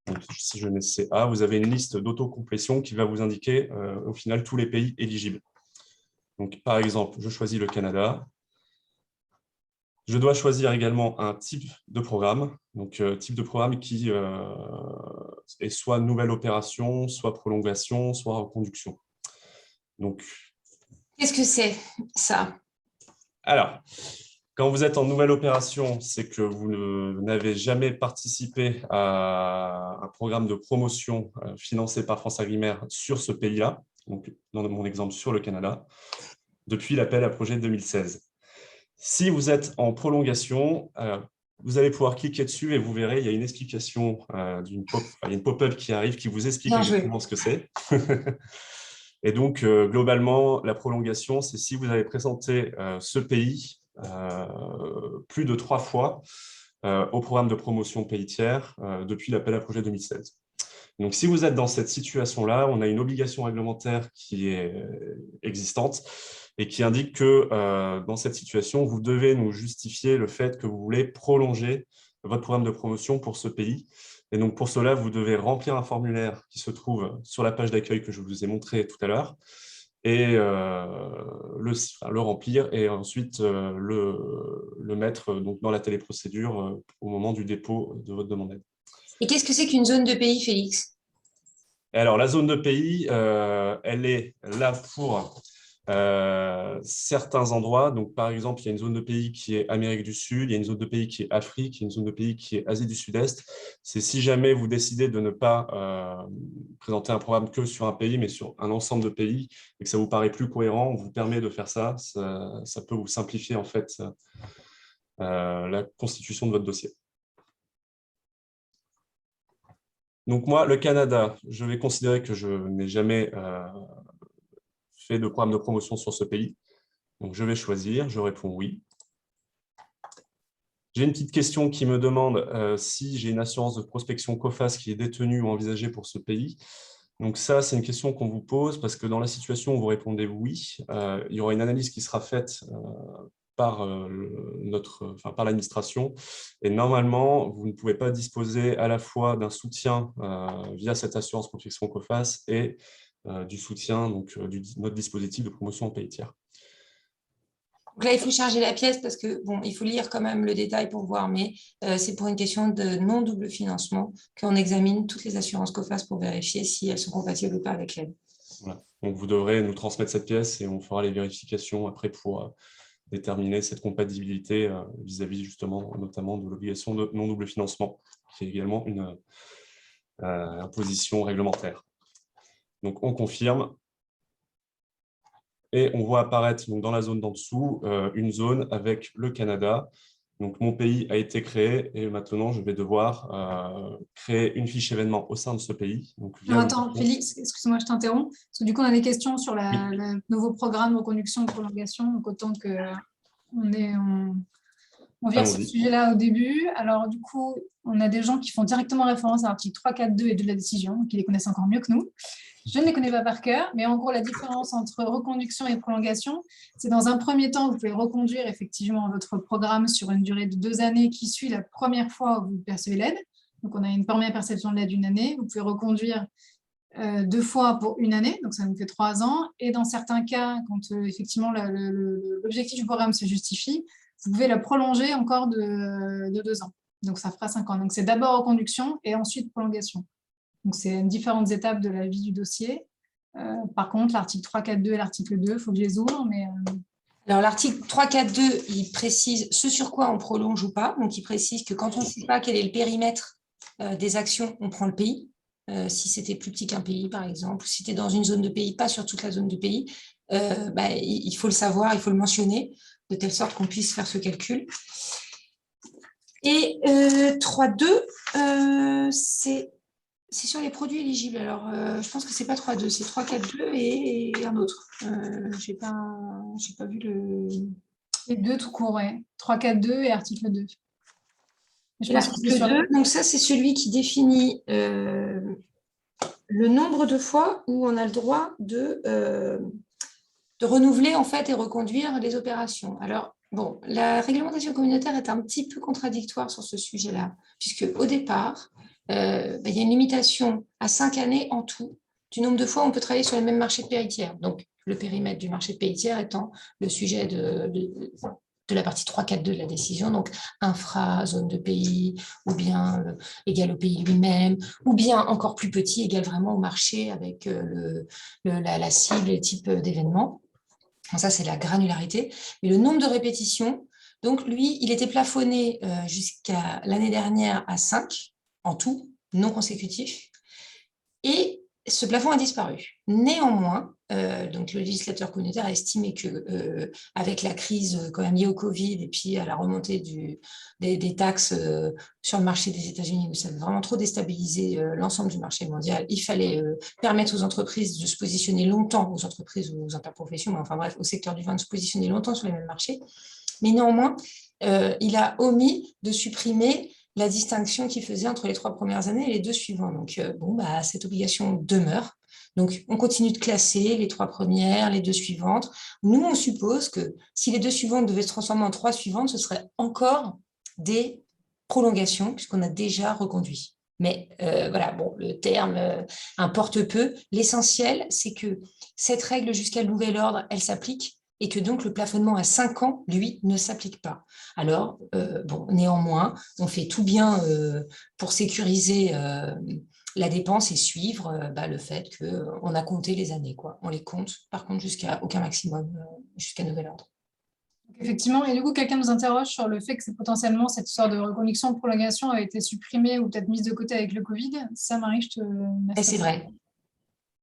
Donc, si je mets CA, vous avez une liste d'autocomplétion qui va vous indiquer au final tous les pays éligibles. Donc, par exemple, je choisis le Canada. Je dois choisir également un type de programme, donc type de programme qui est soit nouvelle opération, soit prolongation, soit reconduction. Donc, qu'est-ce que c'est ça? Alors, quand vous êtes en nouvelle opération, c'est que vous n'avez jamais participé à un programme de promotion financé par France Agrimaire sur ce pays-là, donc dans mon exemple sur le Canada, depuis l'appel à projet 2016. Si vous êtes en prolongation, vous allez pouvoir cliquer dessus et vous verrez, il y a une explication, il y a une pop-up qui arrive qui vous explique exactement ce que c'est. Et donc, globalement, la prolongation, c'est si vous avez présenté ce pays plus de 3 fois au programme de promotion pays tiers depuis l'appel à projet 2016. Donc, si vous êtes dans cette situation-là, on a une obligation réglementaire qui est existante et qui indique que dans cette situation, vous devez nous justifier le fait que vous voulez prolonger votre programme de promotion pour ce pays. Et donc, pour cela, vous devez remplir un formulaire qui se trouve sur la page d'accueil que je vous ai montré tout à l'heure et le remplir et ensuite le mettre donc, dans la téléprocédure au moment du dépôt de votre demande d'aide. Et qu'est-ce que c'est qu'une zone de pays, Félix? Alors, la zone de pays, elle est là pour certains endroits. Donc, par exemple, il y a une zone de pays qui est Amérique du Sud, il y a une zone de pays qui est Afrique, il y a une zone de pays qui est Asie du Sud-Est. C'est si jamais vous décidez de ne pas présenter un programme que sur un pays, mais sur un ensemble de pays, et que ça vous paraît plus cohérent, on vous permet de faire ça. Ça peut vous simplifier en fait la constitution de votre dossier. Donc moi, le Canada, je vais considérer que je n'ai jamais fait de programme de promotion sur ce pays. Donc je vais choisir, je réponds oui. J'ai une petite question qui me demande si j'ai une assurance de prospection COFAS qui est détenue ou envisagée pour ce pays. Donc ça, c'est une question qu'on vous pose parce que dans la situation où vous répondez oui, il y aura une analyse qui sera faite par l'administration. Et normalement, vous ne pouvez pas disposer à la fois d'un soutien via cette assurance protection COFAS et du soutien donc, notre dispositif de promotion en pays tiers. Donc là, il faut charger la pièce parce que bon, il faut lire quand même le détail pour voir, mais c'est pour une question de non-double financement qu'on examine toutes les assurances COFAS pour vérifier si elles sont compatibles ou pas avec l'aide. Voilà. Donc vous devrez nous transmettre cette pièce et on fera les vérifications après pour déterminer cette compatibilité vis-à-vis justement notamment de l'obligation de non-double financement, qui est également une imposition réglementaire. Donc on confirme et on voit apparaître donc, dans la zone d'en dessous une zone avec le Canada. Donc mon pays a été créé et maintenant je vais devoir créer une fiche événement au sein de ce pays. Donc, attends, Félix, excuse-moi, je t'interromps. Parce que du coup, on a des questions sur le nouveau programme reconduction et prolongation. Donc autant qu'on est On vient à ce Allons-y. sujet-là au début. Alors, du coup, on a des gens qui font directement référence à l'article 3.4.2 et de la décision, qui les connaissent encore mieux que nous. Je ne les connais pas par cœur, mais en gros, la différence entre reconduction et prolongation, c'est dans un premier temps, vous pouvez reconduire effectivement votre programme sur une durée de 2 années qui suit la première fois où vous percevez l'aide. Donc, on a une première perception de l'aide d'une année. Vous pouvez reconduire 2 fois pour 1 année, donc ça nous fait 3 ans. Et dans certains cas, quand effectivement l'objectif du programme se justifie, vous pouvez la prolonger encore de 2 ans. Donc, ça fera 5 ans. Donc, c'est d'abord reconduction et ensuite prolongation. Donc, c'est différentes étapes de la vie du dossier. Par contre, l'article 3.4.2 et l'article 2, il faut que je les ouvre. Mais, Alors, l'article 3.4.2, il précise ce sur quoi on prolonge ou pas. Donc, il précise que quand on ne sait pas quel est le périmètre des actions, on prend le pays. Si c'était plus petit qu'un pays, par exemple, ou si c'était dans une zone de pays, pas sur toute la zone de pays, il faut le savoir, il faut le mentionner, de telle sorte qu'on puisse faire ce calcul. Et 3.2, c'est sur les produits éligibles. Alors, je pense que ce n'est pas 3.2, c'est 3.4.2 et un autre. Je n'ai pas vu le... les deux tout court, ouais. 3.4.2 et article 2. Et l'article 2, donc ça, c'est celui qui définit le nombre de fois où on a le droit de renouveler en fait et reconduire les opérations. Alors, bon, la réglementation communautaire est un petit peu contradictoire sur ce sujet-là, puisque au départ, il y a une limitation à 5 années en tout du nombre de fois où on peut travailler sur le même marché de pays tiers. Donc, le périmètre du marché de pays tiers étant le sujet de la partie 3.4.2 de la décision, donc infra, zone de pays, ou bien égal au pays lui-même, ou bien encore plus petit, égal vraiment au marché avec la cible et le type d'événement. Ça, c'est la granularité. Mais le nombre de répétitions, donc lui, il était plafonné jusqu'à l'année dernière à 5 en tout, non consécutifs. Et ce plafond a disparu. Néanmoins, donc le législateur communautaire a estimé que avec la crise quand même liée au Covid et puis à la remontée des taxes sur le marché des États-Unis, où ça a vraiment trop déstabilisé l'ensemble du marché mondial, il fallait permettre aux entreprises de se positionner longtemps, aux entreprises ou aux interprofessions, mais enfin bref, au secteur du vin de se positionner longtemps sur les mêmes marchés. Mais néanmoins, il a omis de supprimer la distinction qu'il faisait entre les 3 premières années et les 2 suivantes. Donc, cette obligation demeure. Donc, on continue de classer les 3 premières, les 2 suivantes. Nous, on suppose que si les 2 suivantes devaient se transformer en 3 suivantes, ce serait encore des prolongations, puisqu'on a déjà reconduit. Mais voilà, bon, le terme importe peu. L'essentiel, c'est que cette règle jusqu'à nouvel ordre, elle s'applique et que donc le plafonnement à 5 ans, lui, ne s'applique pas. Alors, néanmoins, on fait tout bien pour sécuriser la dépense et suivre le fait qu'on a compté les années, quoi. On les compte, par contre, jusqu'à aucun maximum, jusqu'à nouvel ordre. Effectivement, et du coup, quelqu'un nous interroge sur le fait que potentiellement cette histoire de reconduction ou prolongation a été supprimée ou peut-être mise de côté avec le Covid. Ça, Marie, je te remercie. Et c'est vrai.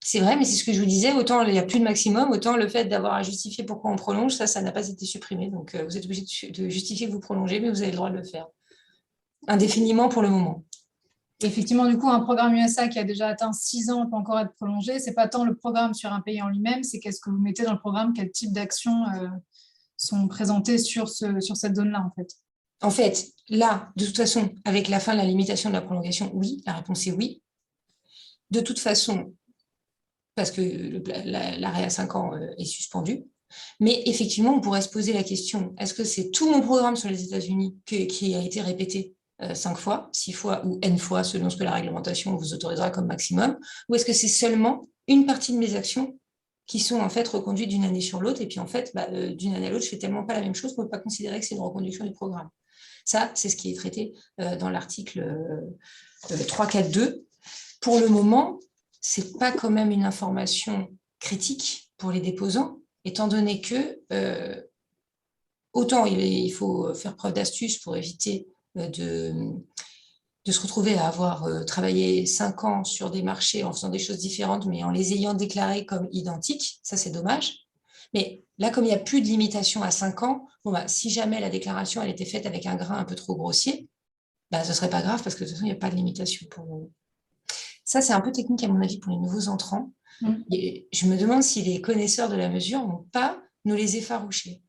C'est vrai, mais c'est ce que je vous disais, autant il n'y a plus de maximum, autant le fait d'avoir à justifier pourquoi on prolonge, ça n'a pas été supprimé. Donc, vous êtes obligé de justifier que vous prolongez, mais vous avez le droit de le faire. Indéfiniment pour le moment. Effectivement, du coup, un programme USA qui a déjà atteint 6 ans peut encore être prolongé. Ce n'est pas tant le programme sur un pays en lui-même, c'est qu'est-ce que vous mettez dans le programme, quel type d'actions sont présentées sur cette zone-là, en fait. En fait, là, de toute façon, avec la fin de la limitation de la prolongation, oui, la réponse est oui. De toute façon, parce que l'arrêt à 5 ans est suspendu. Mais effectivement, on pourrait se poser la question, est-ce que c'est tout mon programme sur les États-Unis qui a été répété 5 fois, 6 fois ou N fois, selon ce que la réglementation vous autorisera comme maximum, ou est-ce que c'est seulement une partie de mes actions qui sont en fait reconduites d'une année sur l'autre, et puis en fait, d'une année à l'autre, je ne fais tellement pas la même chose qu'on ne peut pas considérer que c'est une reconduction du programme. Ça, c'est ce qui est traité dans l'article 3.4.2. Pour le moment, ce n'est pas quand même une information critique pour les déposants, étant donné que autant il faut faire preuve d'astuce pour éviter de se retrouver à avoir travaillé 5 ans sur des marchés en faisant des choses différentes, mais en les ayant déclarées comme identiques, ça c'est dommage. Mais là, comme il n'y a plus de limitation à 5 ans, si jamais la déclaration elle était faite avec un grain un peu trop grossier, ce ne serait pas grave parce que de toute façon, il n'y a pas de limitation pour nous. Ça, c'est un peu technique à mon avis pour les nouveaux entrants. Et je me demande si les connaisseurs de la mesure ne vont pas nous les effaroucher.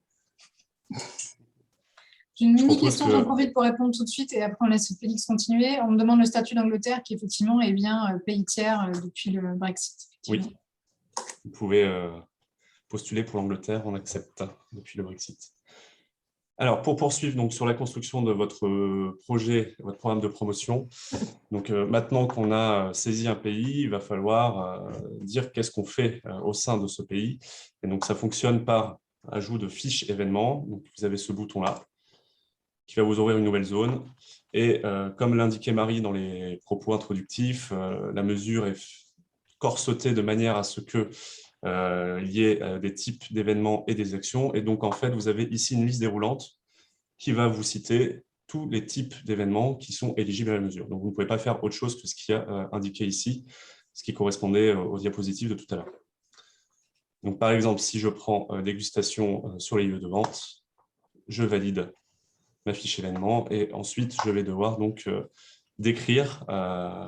J'ai une Je propose mini-question, j'en profite pour répondre tout de suite et après on laisse Félix continuer. On me demande le statut d'Angleterre qui effectivement est bien pays tiers depuis le Brexit. Oui, vous pouvez postuler pour l'Angleterre, on accepte depuis le Brexit. Alors, pour poursuivre donc, sur la construction de votre projet, votre programme de promotion, donc, maintenant qu'on a saisi un pays, il va falloir dire qu'est-ce qu'on fait au sein de ce pays. Et donc, ça fonctionne par ajout de fiches événements. Donc, vous avez ce bouton-là qui va vous ouvrir une nouvelle zone. Et comme l'indiquait Marie dans les propos introductifs, la mesure est corsetée de manière à ce que il y ait des types d'événements et des actions. Et donc, en fait, vous avez ici une liste déroulante qui va vous citer tous les types d'événements qui sont éligibles à la mesure. Donc, vous ne pouvez pas faire autre chose que ce qui est indiqué ici, ce qui correspondait aux diapositives de tout à l'heure. Donc, par exemple, si je prends dégustation sur les lieux de vente, je valide ma fiche événement et ensuite, je vais devoir donc décrire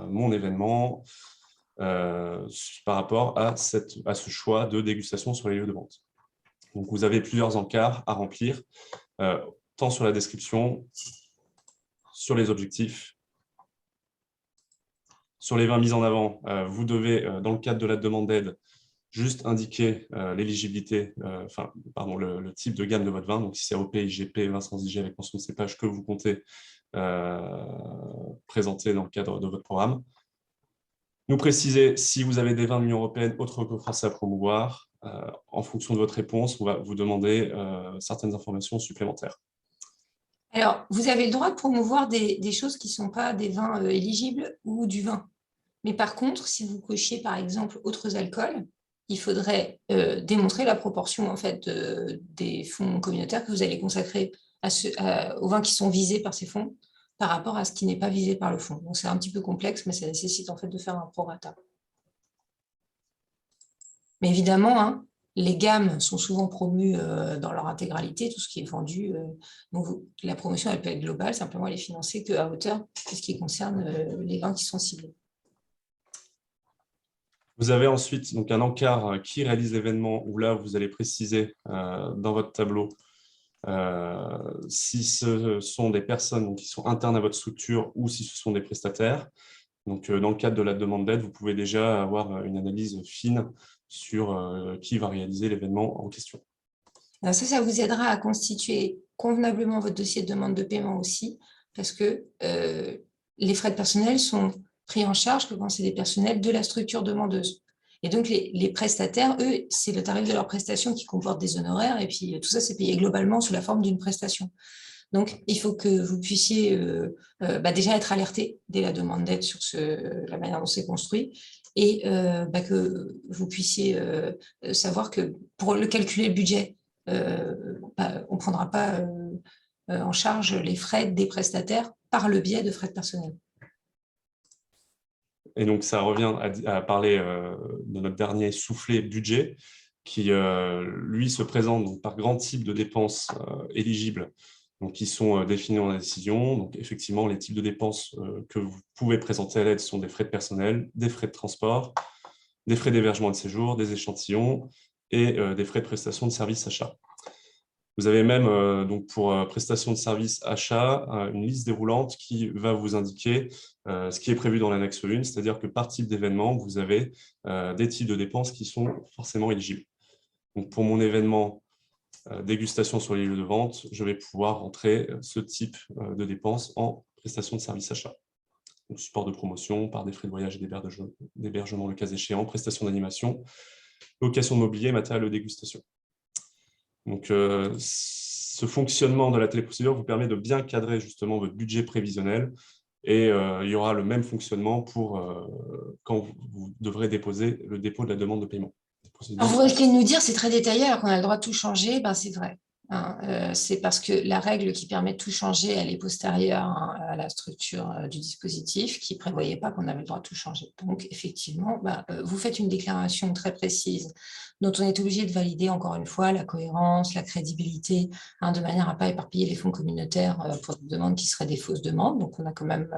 mon événement par rapport à ce choix de dégustation sur les lieux de vente. Donc, vous avez plusieurs encarts à remplir, tant sur la description, sur les objectifs. Sur les vins mis en avant, vous devez, dans le cadre de la demande d'aide, juste indiquer l'éligibilité, le type de gamme de votre vin. Donc, si c'est AOP, IGP, vin sans IG avec mention de cépage que vous comptez présenter dans le cadre de votre programme. Nous préciser si vous avez des vins de l'Union européenne autres que français à promouvoir. En fonction de votre réponse, on va vous demander certaines informations supplémentaires. Alors, vous avez le droit de promouvoir des choses qui ne sont pas des vins éligibles ou du vin. Mais par contre, si vous cochiez, par exemple, autres alcools, il faudrait démontrer la proportion en fait, des fonds communautaires que vous allez consacrer aux vins qui sont visés par ces fonds par rapport à ce qui n'est pas visé par le fonds. Donc, c'est un petit peu complexe, mais ça nécessite en fait de faire un prorata. Mais évidemment, hein, les gammes sont souvent promues dans leur intégralité, tout ce qui est vendu. Donc la promotion, elle peut être globale, simplement elle est financée qu'à hauteur de ce qui concerne les vins qui sont ciblés. Vous avez ensuite donc, un encart qui réalise l'événement, où là, vous allez préciser dans votre tableau si ce sont des personnes donc, qui sont internes à votre structure ou si ce sont des prestataires. Donc, dans le cadre de la demande d'aide, vous pouvez déjà avoir une analyse fine sur qui va réaliser l'événement en question. Alors ça vous aidera à constituer convenablement votre dossier de demande de paiement aussi, parce que les frais de personnel sont pris en charge que quand c'est des personnels de la structure demandeuse. Et donc, les prestataires, eux, c'est le tarif de leur prestation qui comporte des honoraires, et puis tout ça, c'est payé globalement sous la forme d'une prestation. Donc, il faut que vous puissiez déjà être alerté dès la demande d'aide sur la manière dont c'est construit, et que vous puissiez savoir que pour le calculer le budget, on ne prendra pas en charge les frais des prestataires par le biais de frais de personnel. Et donc, ça revient à parler de notre dernier soufflet budget, qui, lui, se présente donc, par grands types de dépenses éligibles, donc, qui sont définis dans la décision. Donc, effectivement, les types de dépenses que vous pouvez présenter à l'aide sont des frais de personnel, des frais de transport, des frais d'hébergement de séjour, des échantillons et des frais de prestation de services achats. Vous avez même, donc pour prestation de services achats, une liste déroulante qui va vous indiquer ce qui est prévu dans l'annexe 1, c'est-à-dire que par type d'événement, vous avez des types de dépenses qui sont forcément éligibles. Donc, pour mon événement dégustation sur les lieux de vente, je vais pouvoir rentrer ce type de dépenses en prestation de services achats. Donc, support de promotion, par des frais de voyage et d'hébergement le cas échéant, prestation d'animation, location de mobilier, matériel de dégustation. Donc, ce fonctionnement de la téléprocédure vous permet de bien cadrer justement votre budget prévisionnel et il y aura le même fonctionnement pour quand vous devrez déposer le dépôt de la demande de paiement. Alors, vous risquez de nous dire c'est très détaillé alors qu'on a le droit de tout changer, c'est vrai. C'est parce que la règle qui permet de tout changer, elle est postérieure à la structure du dispositif qui ne prévoyait pas qu'on avait le droit de tout changer. Donc, effectivement, vous faites une déclaration très précise dont on est obligé de valider encore une fois la cohérence, la crédibilité, de manière à ne pas éparpiller les fonds communautaires pour des demandes qui seraient des fausses demandes. Donc, on a quand même,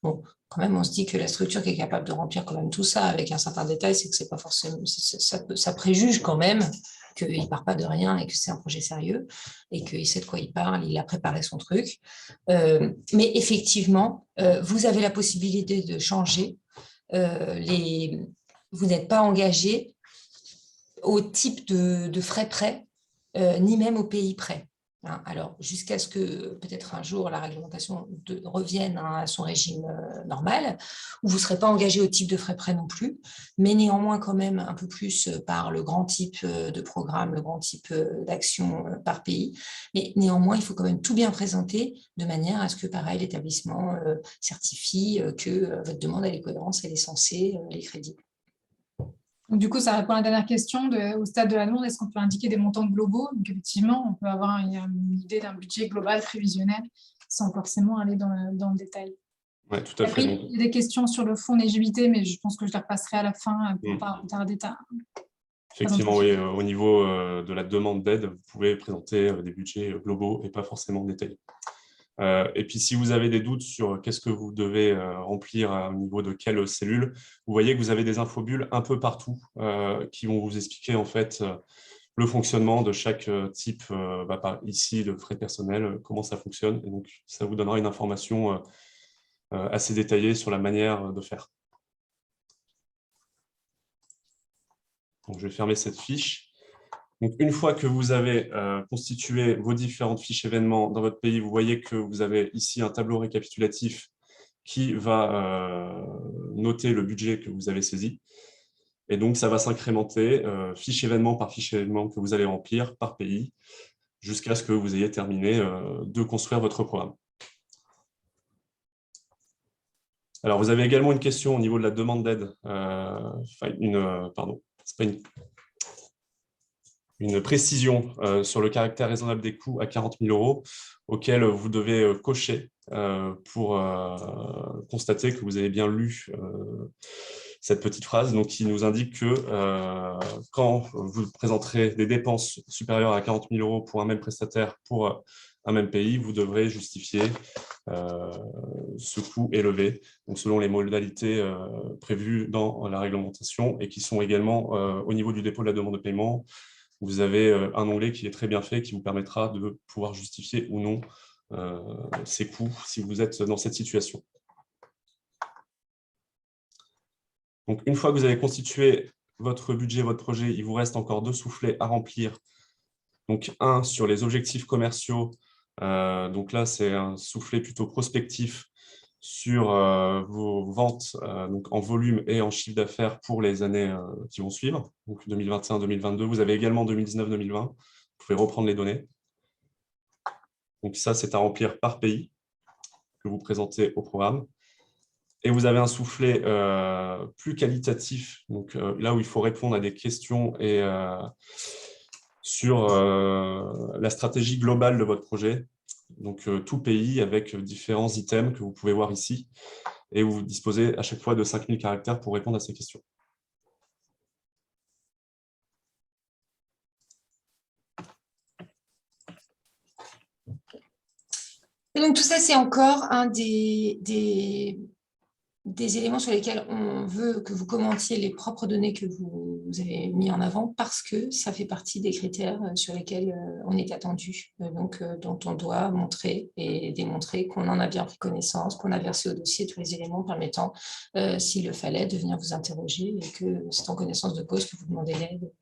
on se dit que la structure qui est capable de remplir quand même tout ça avec un certain détail, c'est que c'est pas forcément, ça préjuge quand même qu'il ne part pas de rien et que c'est un projet sérieux et qu'il sait de quoi il parle, il a préparé son truc. Mais effectivement, vous avez la possibilité de changer. Vous n'êtes pas engagé au type de frais prêts, ni même au pays prêt. Alors, jusqu'à ce que peut-être un jour la réglementation revienne à son régime normal, où vous ne serez pas engagé au type de frais prêts non plus, mais néanmoins quand même un peu plus par le grand type de programme, le grand type d'action par pays. Mais néanmoins, il faut quand même tout bien présenter de manière à ce que, pareil, l'établissement certifie que votre demande elle est cohérente, elle est censée, elle est crédible. Donc, du coup, ça répond à la dernière question. Au stade de la demande, est-ce qu'on peut indiquer des montants globaux? Donc, effectivement, on peut avoir une idée d'un budget global prévisionnel sans forcément aller dans le détail. Oui, tout à fait. Après, il y a des questions sur le fonds d'éligibilité, mais je pense que je les repasserai à la fin pour ne pas retarder ta... Effectivement, oui, au niveau de la demande d'aide, vous pouvez présenter des budgets globaux et pas forcément détaillés. Et puis, si vous avez des doutes sur qu'est-ce que vous devez remplir au niveau de quelle cellule, vous voyez que vous avez des infobulles un peu partout qui vont vous expliquer en fait le fonctionnement de chaque type, ici, de frais personnels, comment ça fonctionne. Et donc, ça vous donnera une information assez détaillée sur la manière de faire. Donc, je vais fermer cette fiche. Donc, une fois que vous avez constitué vos différentes fiches événements dans votre pays, vous voyez que vous avez ici un tableau récapitulatif qui va noter le budget que vous avez saisi. Et donc, ça va s'incrémenter fiche événement par fiche événement que vous allez remplir par pays jusqu'à ce que vous ayez terminé de construire votre programme. Alors, vous avez également une question au niveau de la demande d'aide. C'est pas une précision sur le caractère raisonnable des coûts à 40 000 € auquel vous devez cocher pour constater que vous avez bien lu cette petite phrase, donc qui nous indique que quand vous présenterez des dépenses supérieures à 40 000 € pour un même prestataire pour un même pays, vous devrez justifier ce coût élevé, donc selon les modalités prévues dans la réglementation et qui sont également au niveau du dépôt de la demande de paiement. Vous avez un onglet qui est très bien fait, qui vous permettra de pouvoir justifier ou non ces coûts si vous êtes dans cette situation. Donc, une fois que vous avez constitué votre budget, votre projet, il vous reste encore 2 soufflets à remplir. Donc, un sur les objectifs commerciaux. Donc là, c'est un soufflet plutôt prospectif sur vos ventes donc en volume et en chiffre d'affaires pour les années qui vont suivre, donc 2021-2022. Vous avez également 2019-2020. Vous pouvez reprendre les données. Donc ça, c'est à remplir par pays que vous présentez au programme. Et vous avez un soufflet plus qualitatif, donc là où il faut répondre à des questions et sur la stratégie globale de votre projet. Donc, tout pays avec différents items que vous pouvez voir ici. Et vous disposez à chaque fois de 5000 caractères pour répondre à ces questions. Et donc, tout ça, c'est encore un des éléments sur lesquels on veut que vous commentiez les propres données que vous avez mis en avant parce que ça fait partie des critères sur lesquels on est attendu, donc dont on doit montrer et démontrer qu'on en a bien pris connaissance, qu'on a versé au dossier tous les éléments permettant, s'il le fallait, de venir vous interroger et que c'est en connaissance de cause que vous demandez l'aide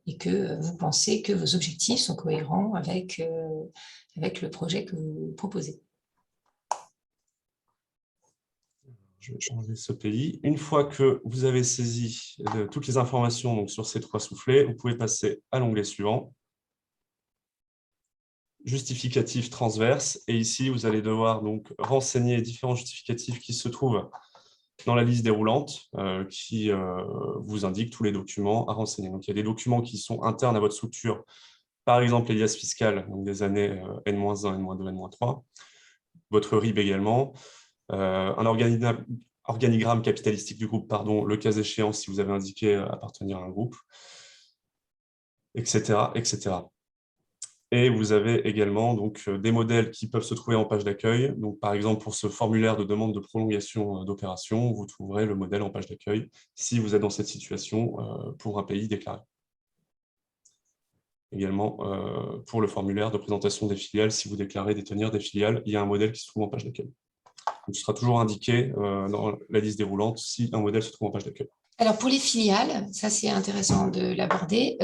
et que vous pensez que vos objectifs sont cohérents avec le projet que vous proposez. Je vais changer ce pays. Une fois que vous avez saisi toutes les informations donc, sur ces 3 soufflets, vous pouvez passer à l'onglet suivant. Justificatif transverse. Et ici, vous allez devoir donc renseigner différents justificatifs qui se trouvent dans la liste déroulante qui vous indique tous les documents à renseigner. Donc, il y a des documents qui sont internes à votre structure, par exemple les liasses fiscales donc des années N-1, N-2, N-3, votre RIB également, un organigramme capitalistique du groupe, pardon, le cas échéant si vous avez indiqué appartenir à un groupe, etc., etc. Et vous avez également donc, des modèles qui peuvent se trouver en page d'accueil. Donc, par exemple, pour ce formulaire de demande de prolongation d'opération, vous trouverez le modèle en page d'accueil si vous êtes dans cette situation pour un pays déclaré. également pour le formulaire de présentation des filiales. Si vous déclarez détenir des filiales, il y a un modèle qui se trouve en page d'accueil. Donc, ce sera toujours indiqué dans la liste déroulante si un modèle se trouve en page d'accueil. Alors, pour les filiales, ça c'est intéressant de l'aborder,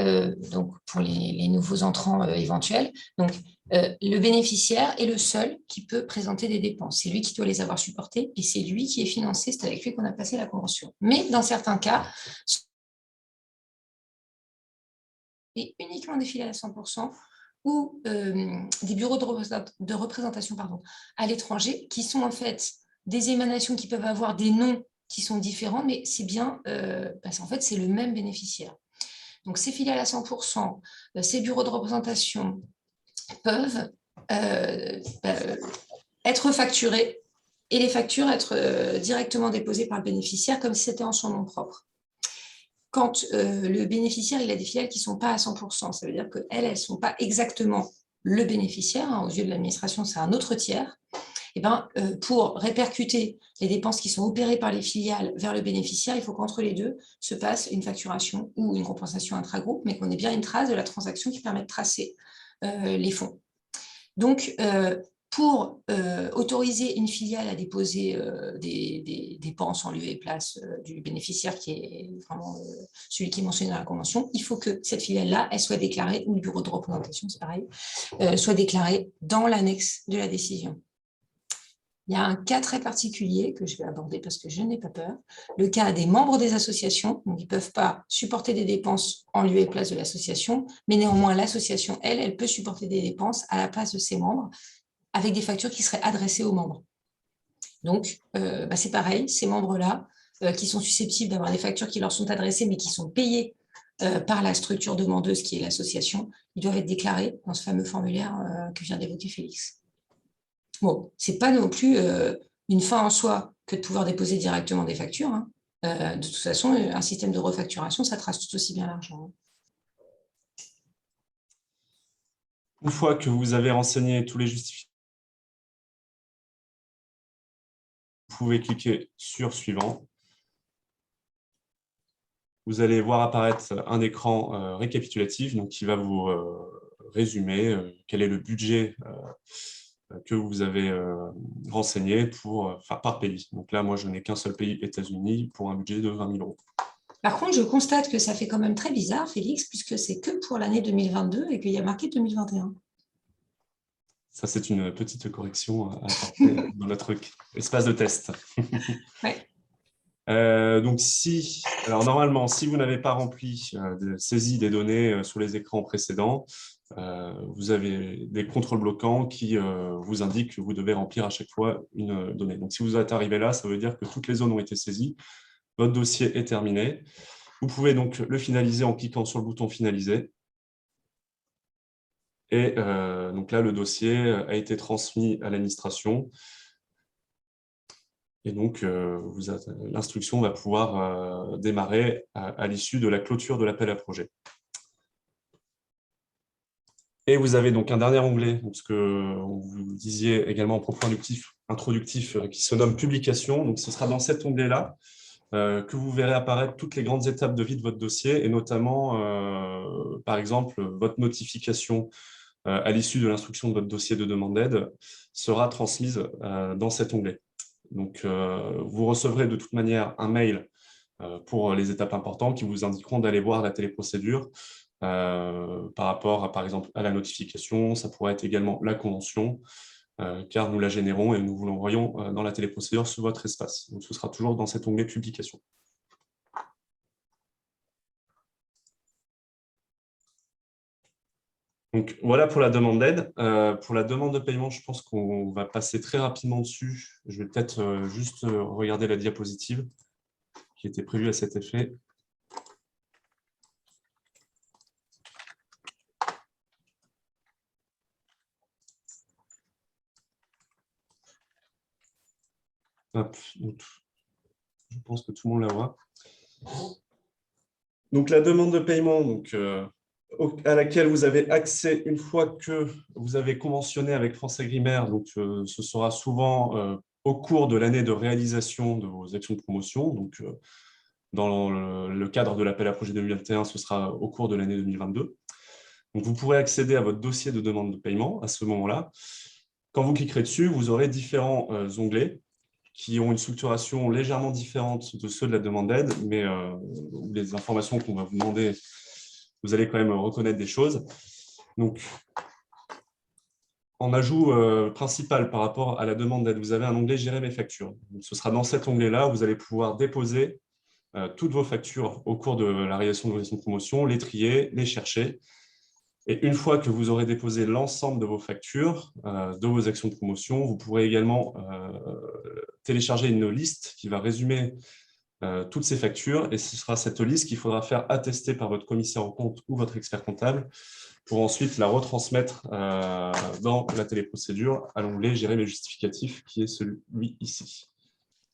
donc pour les nouveaux entrants éventuels. Donc, le bénéficiaire est le seul qui peut présenter des dépenses. C'est lui qui doit les avoir supportées et c'est lui qui est financé. C'est avec lui qu'on a passé la convention. Mais dans certains cas, et uniquement des filiales à 100% ou des bureaux de représentation à l'étranger qui sont en fait des émanations qui peuvent avoir des noms qui sont différents, mais c'est bien parce qu'en fait, c'est le même bénéficiaire. Donc, ces filiales à 100%, ces bureaux de représentation peuvent être facturés et les factures être directement déposées par le bénéficiaire comme si c'était en son nom propre. Quand le bénéficiaire il a des filiales qui ne sont pas à 100%, ça veut dire qu'elles ne sont pas exactement le bénéficiaire, aux yeux de l'administration, c'est un autre tiers. Et pour répercuter les dépenses qui sont opérées par les filiales vers le bénéficiaire, il faut qu'entre les deux se passe une facturation ou une compensation intragroupe, mais qu'on ait bien une trace de la transaction qui permet de tracer les fonds. Donc, pour autoriser une filiale à déposer des dépenses en lieu et place du bénéficiaire qui est vraiment celui qui est mentionné dans la convention, il faut que cette filiale-là, elle soit déclarée, ou le bureau de représentation, c'est pareil, soit déclarée dans l'annexe de la décision. Il y a un cas très particulier que je vais aborder parce que je n'ai pas peur. Le cas des membres des associations. Donc, ils ne peuvent pas supporter des dépenses en lieu et place de l'association, mais néanmoins, l'association, elle peut supporter des dépenses à la place de ses membres avec des factures qui seraient adressées aux membres. Donc, c'est pareil, ces membres-là qui sont susceptibles d'avoir des factures qui leur sont adressées mais qui sont payées par la structure demandeuse qui est l'association, ils doivent être déclarés dans ce fameux formulaire que vient d'évoquer Félix. Bon, ce n'est pas non plus une fin en soi que de pouvoir déposer directement des factures. Hein. De toute façon, un système de refacturation, ça trace tout aussi bien l'argent. Une fois que vous avez renseigné tous les justificatifs, vous pouvez cliquer sur « Suivant ». Vous allez voir apparaître un écran récapitulatif donc, qui va vous résumer quel est le budget que vous avez renseigné par pays. Donc là, moi, je n'ai qu'un seul pays, États-Unis, pour un budget de 20 000 €. Par contre, je constate que ça fait quand même très bizarre, Félix, puisque c'est que pour l'année 2022 et qu'il y a marqué 2021. Ça, c'est une petite correction à apporter dans notre espace de test. Ouais. Donc, alors normalement, si vous n'avez pas rempli de saisie des données sur les écrans précédents, vous avez des contrôles bloquants qui vous indiquent que vous devez remplir à chaque fois une donnée. Donc, si vous êtes arrivé là, ça veut dire que toutes les zones ont été saisies. Votre dossier est terminé. Vous pouvez donc le finaliser en cliquant sur le bouton « Finaliser ». Et donc là, le dossier a été transmis à l'administration. Et donc, l'instruction va pouvoir démarrer à l'issue de la clôture de l'appel à projet. Et vous avez donc un dernier onglet, ce que vous disiez également en propos introductif qui se nomme « Publication ». Donc, ce sera dans cet onglet-là que vous verrez apparaître toutes les grandes étapes de vie de votre dossier, et notamment, par exemple, votre notification à l'issue de l'instruction de votre dossier de demande d'aide sera transmise dans cet onglet. Donc, vous recevrez de toute manière un mail pour les étapes importantes qui vous indiqueront d'aller voir la téléprocédure par rapport, par exemple, à la notification. Ça pourrait être également la convention, car nous la générons et nous vous l'envoyons dans la téléprocédure sur votre espace. Donc, ce sera toujours dans cet onglet « Publication ». Donc, voilà pour la demande d'aide. Pour la demande de paiement, je pense qu'on va passer très rapidement dessus. Je vais peut-être juste regarder la diapositive qui était prévue à cet effet. Hop, donc, je pense que tout le monde la voit. Donc, la demande de paiement, donc, à laquelle vous avez accès une fois que vous avez conventionné avec France Agrimaire. Donc, ce sera souvent au cours de l'année de réalisation de vos actions de promotion. Donc, dans le cadre de l'appel à projet 2021, ce sera au cours de l'année 2022. Donc, vous pourrez accéder à votre dossier de demande de paiement à ce moment-là. Quand vous cliquerez dessus, vous aurez différents onglets qui ont une structuration légèrement différente de ceux de la demande d'aide, mais les informations qu'on va vous demander, vous allez quand même reconnaître des choses. Donc, en ajout principal par rapport à la demande d'aide, vous avez un onglet « Gérer mes factures ». Ce sera dans cet onglet-là où vous allez pouvoir déposer toutes vos factures au cours de la réalisation de vos actions de promotion, les trier, les chercher. Et une fois que vous aurez déposé l'ensemble de vos factures, de vos actions de promotion, vous pourrez également télécharger une liste qui va résumer toutes ces factures. Et ce sera cette liste qu'il faudra faire attester par votre commissaire aux comptes ou votre expert comptable pour ensuite la retransmettre dans la téléprocédure à l'onglet « Gérer mes justificatifs » qui est celui ici.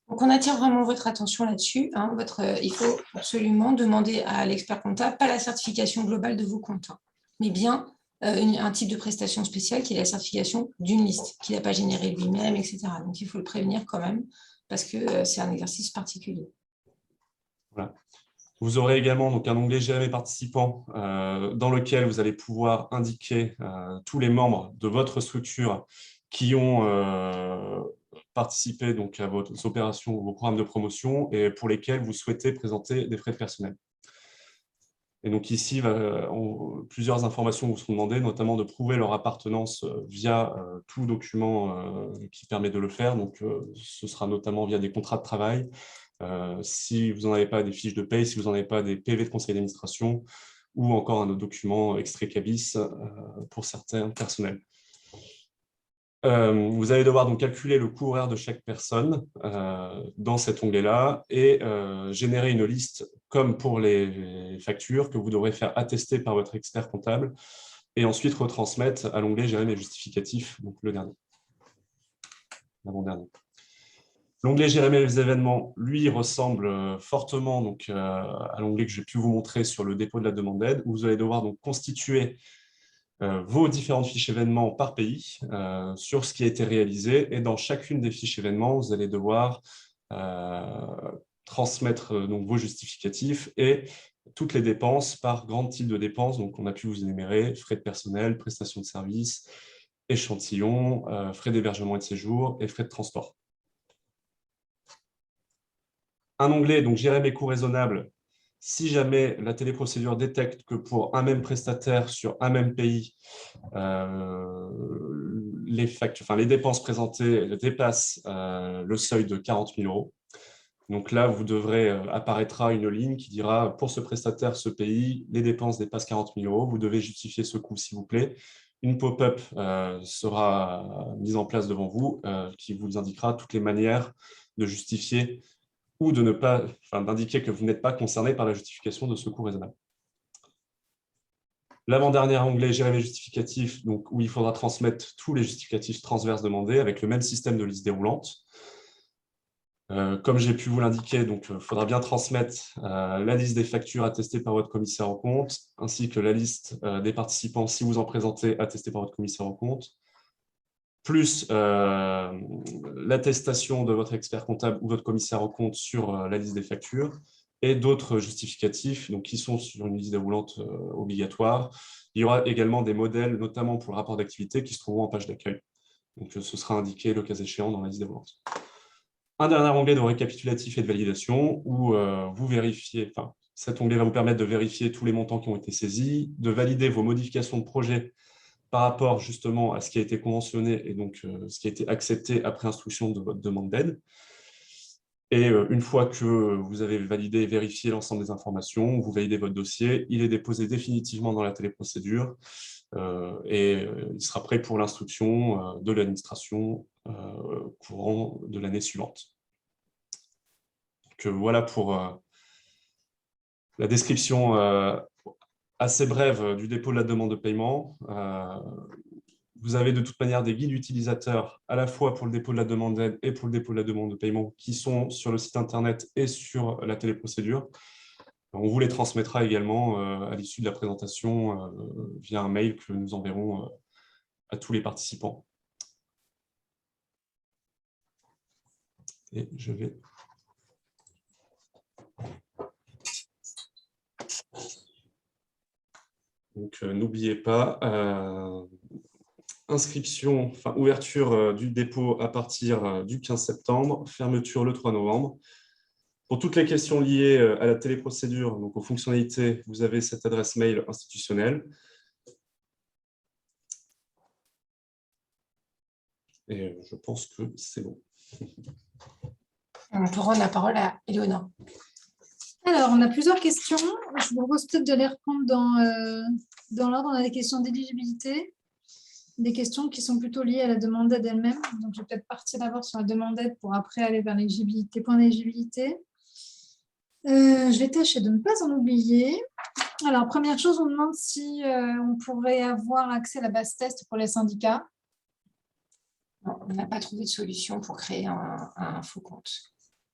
Donc, on attire vraiment votre attention là-dessus. Hein. Il faut absolument demander à l'expert comptable, pas la certification globale de vos comptes, hein, mais bien un type de prestation spéciale qui est la certification d'une liste, qu'il n'a pas générée lui-même, etc. Donc, il faut le prévenir quand même, parce que c'est un exercice particulier. Voilà. Vous aurez également donc, un onglet « Gérer mes participants » dans lequel vous allez pouvoir indiquer tous les membres de votre structure qui ont participer donc à vos opérations, vos programmes de promotion et pour lesquels vous souhaitez présenter des frais de personnel. Et donc ici, plusieurs informations vous seront demandées, notamment de prouver leur appartenance via tout document qui permet de le faire. Donc ce sera notamment via des contrats de travail. Si vous n'en avez pas des fiches de paye, si vous n'en avez pas des PV de conseil d'administration ou encore un autre document extrait cabis pour certains personnels. Vous allez devoir donc calculer le coût horaire de chaque personne dans cet onglet-là et générer une liste comme pour les factures que vous devrez faire attester par votre expert comptable et ensuite retransmettre à l'onglet « Gérer mes justificatifs », donc le dernier, l'avant-dernier. L'onglet « Gérer mes événements », lui, ressemble fortement donc, à l'onglet que j'ai pu vous montrer sur le dépôt de la demande d'aide, où vous allez devoir donc constituer vos différentes fiches événements par pays sur ce qui a été réalisé. Et dans chacune des fiches événements, vous allez devoir transmettre donc, vos justificatifs et toutes les dépenses par grand type de dépenses. Donc, on a pu vous énumérer frais de personnel, prestations de services, échantillons, frais d'hébergement et de séjour et frais de transport. Un onglet, donc gérer mes coûts raisonnables. Si jamais la téléprocédure détecte que pour un même prestataire sur un même pays, les dépenses présentées dépassent le seuil de 40 000 €. Donc là, vous devrez apparaîtra une ligne qui dira pour ce prestataire, ce pays, les dépenses dépassent 40 000 €. Vous devez justifier ce coût, s'il vous plaît. Une pop-up sera mise en place devant vous qui vous indiquera toutes les manières de justifier ou de ne pas, d'indiquer que vous n'êtes pas concerné par la justification de ce coût raisonnable. L'avant-dernier onglet, gérer les justificatifs, donc, où il faudra transmettre tous les justificatifs transverses demandés avec le même système de liste déroulante. Comme j'ai pu vous l'indiquer, il faudra bien transmettre la liste des factures attestées par votre commissaire aux comptes, ainsi que la liste des participants, si vous en présentez, attestée par votre commissaire aux comptes, plus l'attestation de votre expert comptable ou votre commissaire aux comptes sur la liste des factures, et d'autres justificatifs donc, qui sont sur une liste déroulante obligatoire. Il y aura également des modèles, notamment pour le rapport d'activité, qui se trouveront en page d'accueil. Donc, ce sera indiqué le cas échéant dans la liste déroulante. Un dernier onglet de récapitulatif et de validation où vous vérifiez, cet onglet va vous permettre de vérifier tous les montants qui ont été saisis, de valider vos modifications de projet par rapport justement à ce qui a été conventionné et donc ce qui a été accepté après instruction de votre demande d'aide. Et une fois que vous avez validé et vérifié l'ensemble des informations, vous validez votre dossier, il est déposé définitivement dans la téléprocédure et il sera prêt pour l'instruction de l'administration courant de l'année suivante. Donc, voilà pour la description assez brève du dépôt de la demande de paiement. Vous avez de toute manière des guides utilisateurs à la fois pour le dépôt de la demande d'aide et pour le dépôt de la demande de paiement qui sont sur le site internet et sur la téléprocédure. On vous les transmettra également à l'issue de la présentation via un mail que nous enverrons à tous les participants. Et je vais... Donc, n'oubliez pas, ouverture du dépôt à partir du 15 septembre, fermeture le 3 novembre. Pour toutes les questions liées à la téléprocédure, donc aux fonctionnalités, vous avez cette adresse mail institutionnelle. Et je pense que c'est bon. On peut rendre la parole à Éléonore. Alors, on a plusieurs questions. Je vous propose peut-être de les reprendre dans l'ordre. On a des questions d'éligibilité, des questions qui sont plutôt liées à la demande d'aide elle-même. Donc, je vais peut-être partir d'abord sur la demande d'aide pour après aller vers l'éligibilité, point d'éligibilité. Je vais tâcher de ne pas en oublier. Alors, première chose, on demande si on pourrait avoir accès à la base test pour les syndicats. Non, on n'a pas trouvé de solution pour créer un faux compte.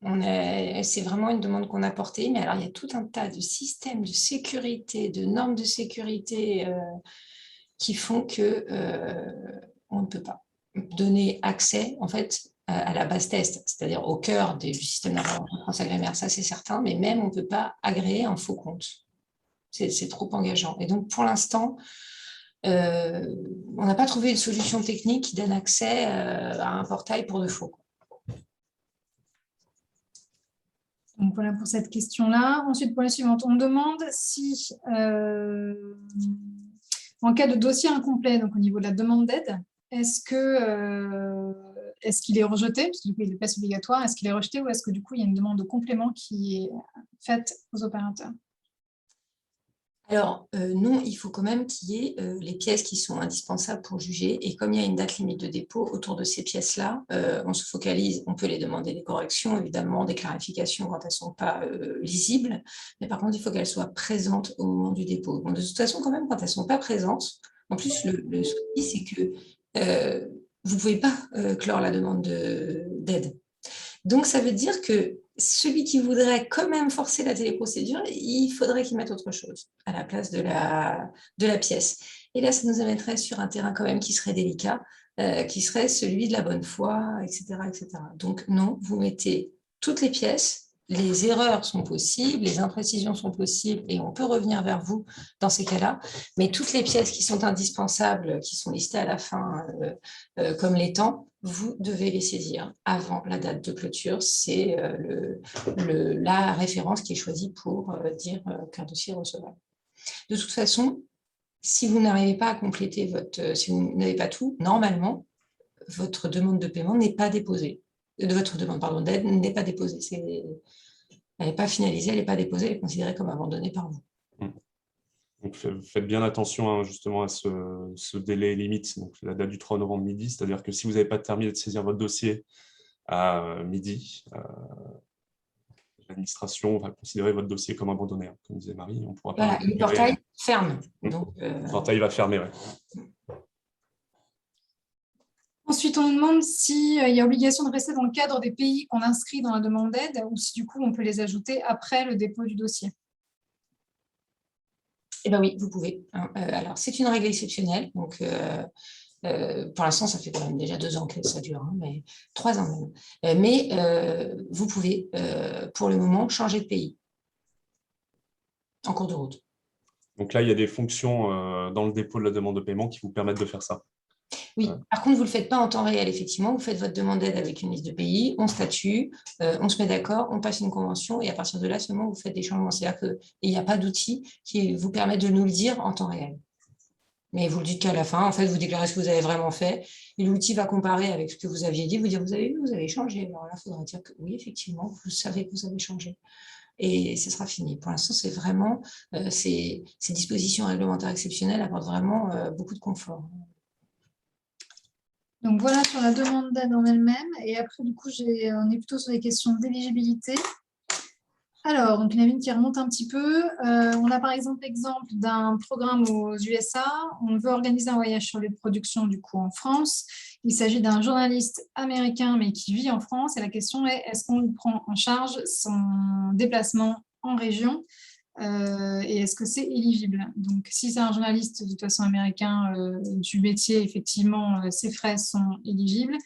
C'est vraiment une demande qu'on a portée, mais alors il y a tout un tas de systèmes de sécurité, de normes de sécurité qui font que on ne peut pas donner accès en fait à la base test, c'est-à-dire au cœur du système d'information France Agrémère, ça c'est certain, mais même on ne peut pas agréer un faux compte. C'est trop engageant. Et donc pour l'instant, on n'a pas trouvé une solution technique qui donne accès à un portail pour de faux. Donc voilà pour cette question-là. Ensuite, pour la suivante, on demande si, en cas de dossier incomplet, donc au niveau de la demande d'aide, est-ce qu'il est rejeté, parce que du coup, il est pas obligatoire, est-ce qu'il est rejeté ou est-ce que du coup, il y a une demande de complément qui est faite aux opérateurs? Alors, non, il faut quand même qu'il y ait les pièces qui sont indispensables pour juger. Et comme il y a une date limite de dépôt autour de ces pièces-là, on se focalise, on peut les demander des corrections, évidemment, des clarifications quand elles ne sont pas lisibles. Mais par contre, il faut qu'elles soient présentes au moment du dépôt. Bon, de toute façon, quand même, quand elles ne sont pas présentes, en plus, le souci, c'est que vous ne pouvez pas clore la demande d'aide. Donc, ça veut dire que celui qui voudrait quand même forcer la téléprocédure, il faudrait qu'il mette autre chose à la place de la pièce. Et là, ça nous amènerait sur un terrain quand même qui serait délicat, qui serait celui de la bonne foi, etc., etc. Donc, non, vous mettez toutes les pièces. Les erreurs sont possibles, les imprécisions sont possibles et on peut revenir vers vous dans ces cas-là. Mais toutes les pièces qui sont indispensables, qui sont listées à la fin comme l'étant, vous devez les saisir avant la date de clôture. C'est la référence qui est choisie pour dire qu'un dossier est recevable. De toute façon, si vous n'arrivez pas à compléter si vous n'avez pas tout, normalement, votre demande de paiement n'est pas déposée. Votre demande d'aide n'est pas déposée. Elle n'est pas finalisée, elle n'est pas déposée, elle est considérée comme abandonnée par vous. Donc, faites bien attention justement à ce délai limite, donc la date du 3 novembre midi, c'est-à-dire que si vous n'avez pas terminé de saisir votre dossier à midi, l'administration va considérer votre dossier comme abandonné. Comme disait Marie, on ne pourra pas... Voilà, le portail ferme. Donc, le portail va fermer, ouais. Ensuite, on nous demande s'il y a obligation de rester dans le cadre des pays qu'on inscrit dans la demande d'aide ou si du coup, on peut les ajouter après le dépôt du dossier. Eh bien oui, vous pouvez. Alors, c'est une règle exceptionnelle. Donc, pour l'instant, ça fait quand même déjà 2 ans que ça dure, mais 3 ans même. Mais vous pouvez, pour le moment, changer de pays en cours de route. Donc là, il y a des fonctions dans le dépôt de la demande de paiement qui vous permettent de faire ça. Oui, par contre, vous ne le faites pas en temps réel, effectivement. Vous faites votre demande d'aide avec une liste de pays, on statue, on se met d'accord, on passe une convention et à partir de là, seulement, vous faites des changements. C'est-à-dire qu'il n'y a pas d'outil qui vous permet de nous le dire en temps réel. Mais vous le dites qu'à la fin, en fait, vous déclarez ce que vous avez vraiment fait et l'outil va comparer avec ce que vous aviez dit, vous dire, vous avez vu, vous avez changé. Alors là, il faudra dire que oui, effectivement, vous savez que vous avez changé. Et ce sera fini. Pour l'instant, c'est vraiment, ces dispositions réglementaires exceptionnelles apportent vraiment beaucoup de confort. Donc voilà sur la demande d'aide en elle-même. Et après, du coup, on est plutôt sur les questions d'éligibilité. Alors, donc il y en a une qui remonte un petit peu. On a par exemple l'exemple d'un programme aux USA. On veut organiser un voyage sur les productions du coup en France. Il s'agit d'un journaliste américain mais qui vit en France. Et la question est, est-ce qu'on lui prend en charge son déplacement en région et est-ce que c'est éligible? Donc, si c'est un journaliste de toute façon américain du métier, effectivement, ses frais sont éligibles.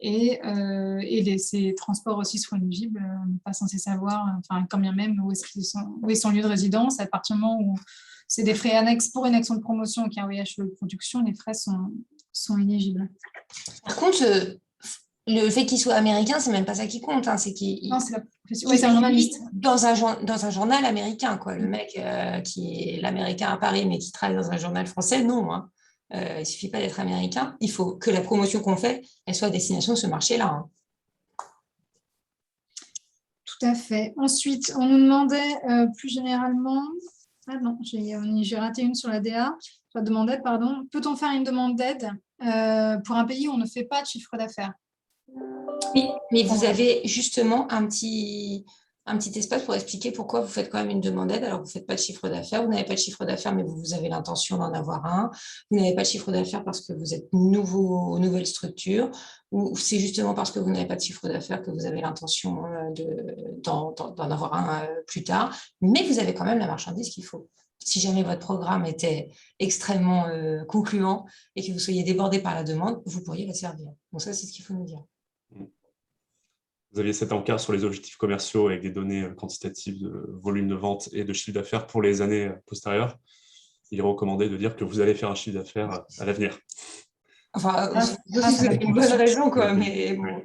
ces transports aussi soient éligibles. On n'est pas censé savoir, enfin, quand bien même, où est son lieu de résidence. À partir du moment où c'est des frais annexes pour une action de promotion qui a un OIH de production, les frais sont éligibles. Par contre, le fait qu'il soit américain, c'est même pas ça qui compte. Hein, c'est qu'il Non, c'est la profession. Oui, c'est un journaliste. Dans un journal américain, quoi. Le mec qui est l'américain à Paris, mais qui travaille dans un journal français, non. Hein. Il suffit pas d'être américain. Il faut que la promotion qu'on fait, elle soit à destination de ce marché-là. Hein. Tout à fait. Ensuite, on nous demandait plus généralement... Ah non, j'ai raté une sur la DA. La demande d'aide, pardon. Peut-on faire une demande d'aide pour un pays où on ne fait pas de chiffre d'affaires? Oui, mais vous avez justement un petit espace pour expliquer pourquoi vous faites quand même une demande d'aide alors que vous ne faites pas de chiffre d'affaires. Vous n'avez pas de chiffre d'affaires, mais vous avez l'intention d'en avoir un. Vous n'avez pas de chiffre d'affaires parce que vous êtes nouvelle structure, ou c'est justement parce que vous n'avez pas de chiffre d'affaires que vous avez l'intention d'en avoir un plus tard, mais vous avez quand même la marchandise qu'il faut. Si jamais votre programme était extrêmement concluant et que vous soyez débordé par la demande, vous pourriez la servir. Donc ça, c'est ce qu'il faut nous dire. Vous aviez cet encart sur les objectifs commerciaux avec des données quantitatives de volume de vente et de chiffre d'affaires pour les années postérieures. Il est recommandé de dire que vous allez faire un chiffre d'affaires à l'avenir. Enfin, c'est une bonne raison, quoi, mais bon.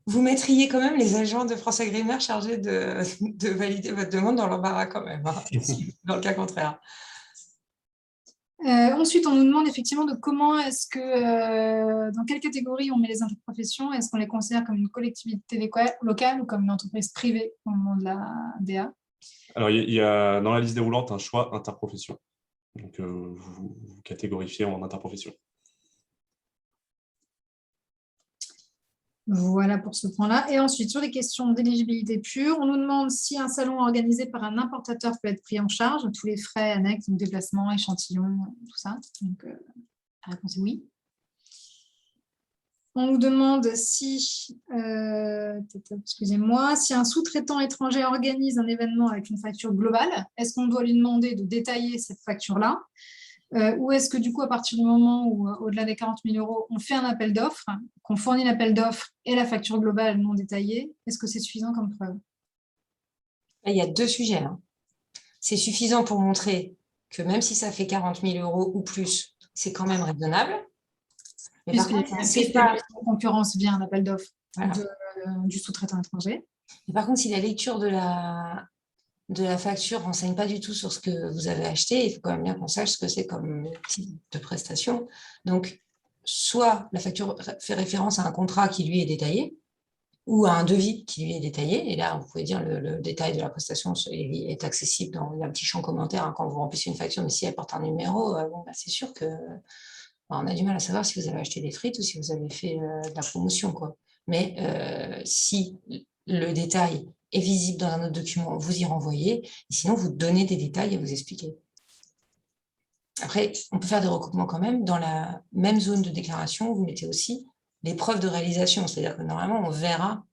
Vous mettriez quand même les agents de France Agrimaire chargés de valider votre demande dans l'embarras quand même, hein, dans le cas contraire. Ensuite, on nous demande effectivement de comment est-ce que, dans quelle catégorie on met les interprofessions? Est-ce qu'on les considère comme une collectivité locale ou comme une entreprise privée au moment de la DA? Alors, il y a dans la liste déroulante un choix interprofession. Donc, vous catégorifiez en interprofession. Voilà pour ce point-là. Et ensuite, sur les questions d'éligibilité pure, on nous demande si un salon organisé par un importateur peut être pris en charge, tous les frais annexes, donc déplacement, échantillon, tout ça. Donc, la réponse est oui. On nous demande si, excusez-moi, si un sous-traitant étranger organise un événement avec une facture globale, est-ce qu'on doit lui demander de détailler cette facture-là? Ou est-ce que du coup, à partir du moment où, au-delà des 40 000 €, on fait un appel d'offres, qu'on fournit l'appel d'offres et la facture globale non détaillée, est-ce que c'est suffisant comme preuve? Il y a deux sujets. Hein. C'est suffisant pour montrer que même si ça fait 40 000 € ou plus, c'est quand même raisonnable. Mais par contre, c'est pas la concurrence via un appel d'offres voilà. Du sous-traitant étranger. Et par contre, si la lecture de la facture ne renseigne pas du tout sur ce que vous avez acheté, il faut quand même bien qu'on sache ce que c'est comme type de prestation. Donc, soit la facture fait référence à un contrat qui lui est détaillé, ou à un devis qui lui est détaillé. Et là, vous pouvez dire le détail de la prestation est accessible dans un petit champ commentaire hein, quand vous remplissez une facture, mais si elle porte un numéro, c'est sûr que on a du mal à savoir si vous avez acheté des frites ou si vous avez fait de la promotion. Quoi. Mais si le détail est visible dans un autre document, vous y renvoyez, et sinon vous donnez des détails et vous expliquez. Après, on peut faire des recoupements quand même. Dans la même zone de déclaration, vous mettez aussi les preuves de réalisation, c'est-à-dire que normalement, on verra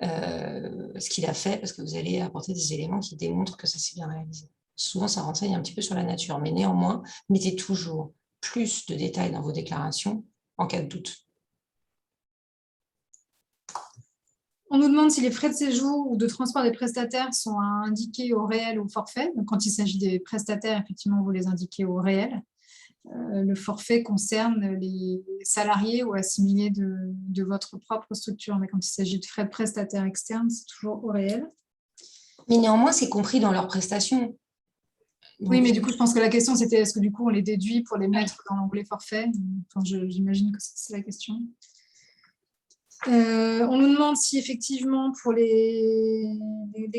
ce qu'il a fait parce que vous allez apporter des éléments qui démontrent que ça s'est bien réalisé. Souvent, ça renseigne un petit peu sur la nature, mais néanmoins, mettez toujours plus de détails dans vos déclarations en cas de doute. On nous demande si les frais de séjour ou de transport des prestataires sont indiqués au réel ou au forfait. Donc, quand il s'agit des prestataires, effectivement, vous les indiquez au réel. Le forfait concerne les salariés ou assimilés de votre propre structure. Mais quand il s'agit de frais de prestataires externes, c'est toujours au réel. Mais néanmoins, c'est compris dans leurs prestations. Donc, oui, mais du coup, je pense que la question, c'était est-ce que du coup, on les déduit pour les mettre dans l'onglet forfait? Enfin, j'imagine que c'est la question. On nous demande si effectivement pour les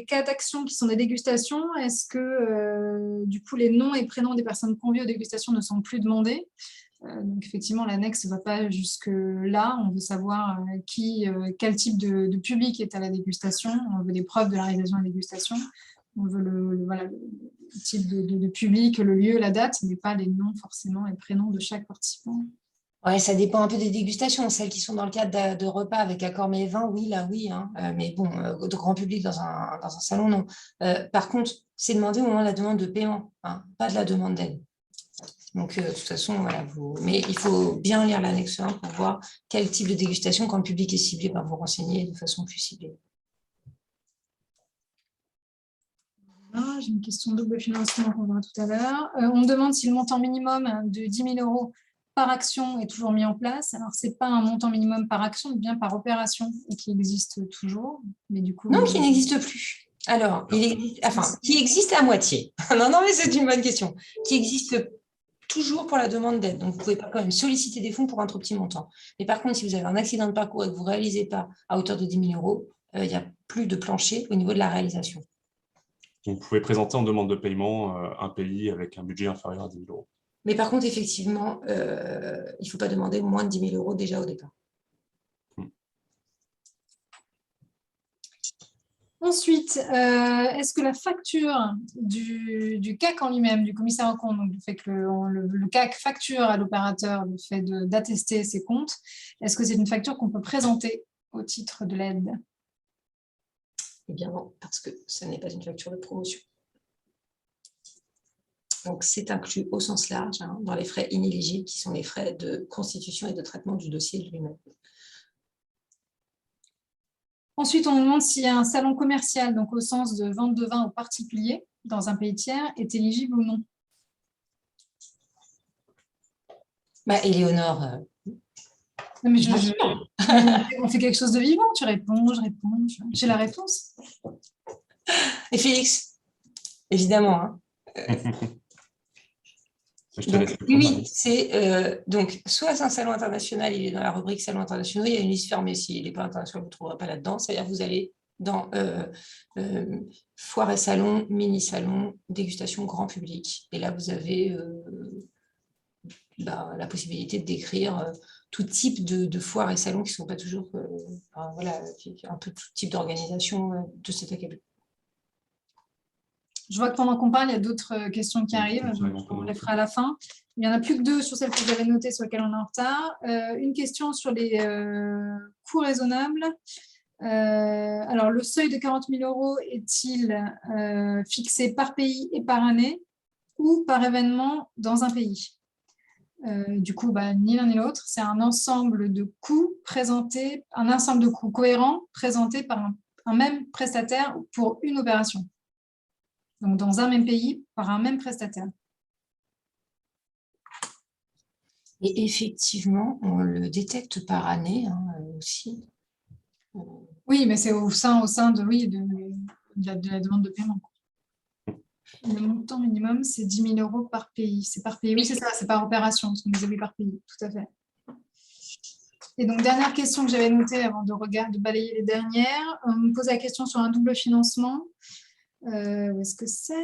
cas d'action qui sont des dégustations, est-ce que du coup les noms et prénoms des personnes conviées aux dégustations ne sont plus demandés? Donc effectivement l'annexe ne va pas jusque là, on veut savoir quel type de public est à la dégustation, on veut des preuves de la réalisation de la dégustation, on veut le type de public, le lieu, la date, mais pas les noms forcément et prénoms de chaque participant. Ouais, ça dépend un peu des dégustations. Celles qui sont dans le cadre de repas avec accord mets et vin, oui, là, oui. Hein. Mais bon, de grand public dans un salon, non. Par contre, c'est demandé au moment de la demande de paiement, hein, pas de la demande d'aide. Donc, de toute façon, voilà, mais il faut bien lire l'annexe 1 pour voir quel type de dégustation, quand le public est ciblé, vous renseignez de façon plus ciblée. Ah, j'ai une question de double financement qu'on verra tout à l'heure. On me demande si le montant minimum de 10 000 € par action est toujours mis en place. Alors, ce n'est pas un montant minimum par action, mais bien par opération, et qui existe toujours. Mais du coup, non, qui n'existe plus. Alors, qui existe à moitié. Non, mais c'est une bonne question. Qui existe toujours pour la demande d'aide. Donc, vous ne pouvez pas quand même solliciter des fonds pour un trop petit montant. Mais par contre, si vous avez un accident de parcours et que vous ne réalisez pas à hauteur de 10 000 €, il n'y a plus de plancher au niveau de la réalisation. Donc, vous pouvez présenter en demande de paiement un pays avec un budget inférieur à 10 000 €. Mais par contre, effectivement, il ne faut pas demander moins de 10 000 € déjà au départ. Ensuite, est-ce que la facture du CAC en lui-même, du commissaire aux comptes, donc du fait que le CAC facture à l'opérateur le fait d'attester ses comptes, est-ce que c'est une facture qu'on peut présenter au titre de l'aide? Eh bien non, parce que ce n'est pas une facture de promotion. Donc, c'est inclus au sens large dans les frais inéligibles qui sont les frais de constitution et de traitement du dossier lui-même. Ensuite, on nous demande si un salon commercial, donc au sens de vente de vin aux particuliers dans un pays tiers, est éligible ou non. Éléonore, Non, mais on fait quelque chose de vivant, tu réponds, je réponds, j'ai la réponse. Et Félix, évidemment. Donc, oui, c'est donc soit un salon international, il est dans la rubrique salon international, il y a une liste fermée, s'il n'est pas international, vous ne trouverez pas là-dedans, c'est-à-dire que vous allez dans foire et salon, mini-salon, dégustation grand public, et là vous avez la possibilité de décrire tout type de foires et salons qui ne sont pas toujours, un peu tout type d'organisation de cet acabit. Je vois que pendant qu'on parle, il y a d'autres questions qui arrivent, donc on les fera à la fin. Il n'y en a plus que 2 sur celles que j'avais notées, sur lesquelles on est en retard. Une question sur les coûts raisonnables. Alors, le seuil de 40 000 € est-il fixé par pays et par année ou par événement dans un pays? Du coup, ni l'un ni l'autre. C'est un ensemble de coûts présentés, un ensemble de coûts cohérents présentés par un même prestataire pour une opération. Donc, dans un même pays, par un même prestataire. Et effectivement, on le détecte par année aussi. Oui, mais c'est au sein de la demande de paiement. Le montant minimum, c'est 10 000 € par pays. C'est par pays, oui, c'est ça, c'est par opération, parce qu'on disait oui par pays, tout à fait. Et donc, dernière question que j'avais notée avant de balayer les dernières. On me pose la question sur un double financement. Où est-ce que c'est?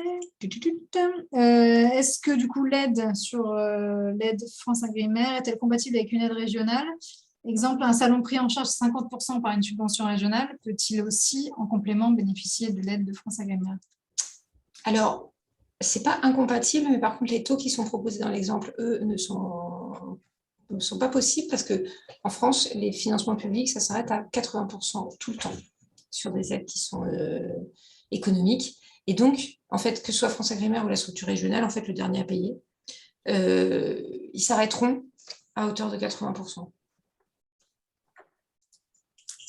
Est-ce que du coup l'aide sur l'aide France Agrimaire est-elle compatible avec une aide régionale? Exemple, un salon pris en charge 50% par une subvention régionale peut-il aussi en complément bénéficier de l'aide de France Agrimaire? Alors, ce n'est pas incompatible, mais par contre les taux qui sont proposés dans l'exemple, eux, ne sont pas possibles parce qu'en France, les financements publics, ça s'arrête à 80% tout le temps sur des aides qui sont économiques. Et donc, en fait, que ce soit France Agrimaire ou la structure régionale, en fait, le dernier à payer, ils s'arrêteront à hauteur de 80%.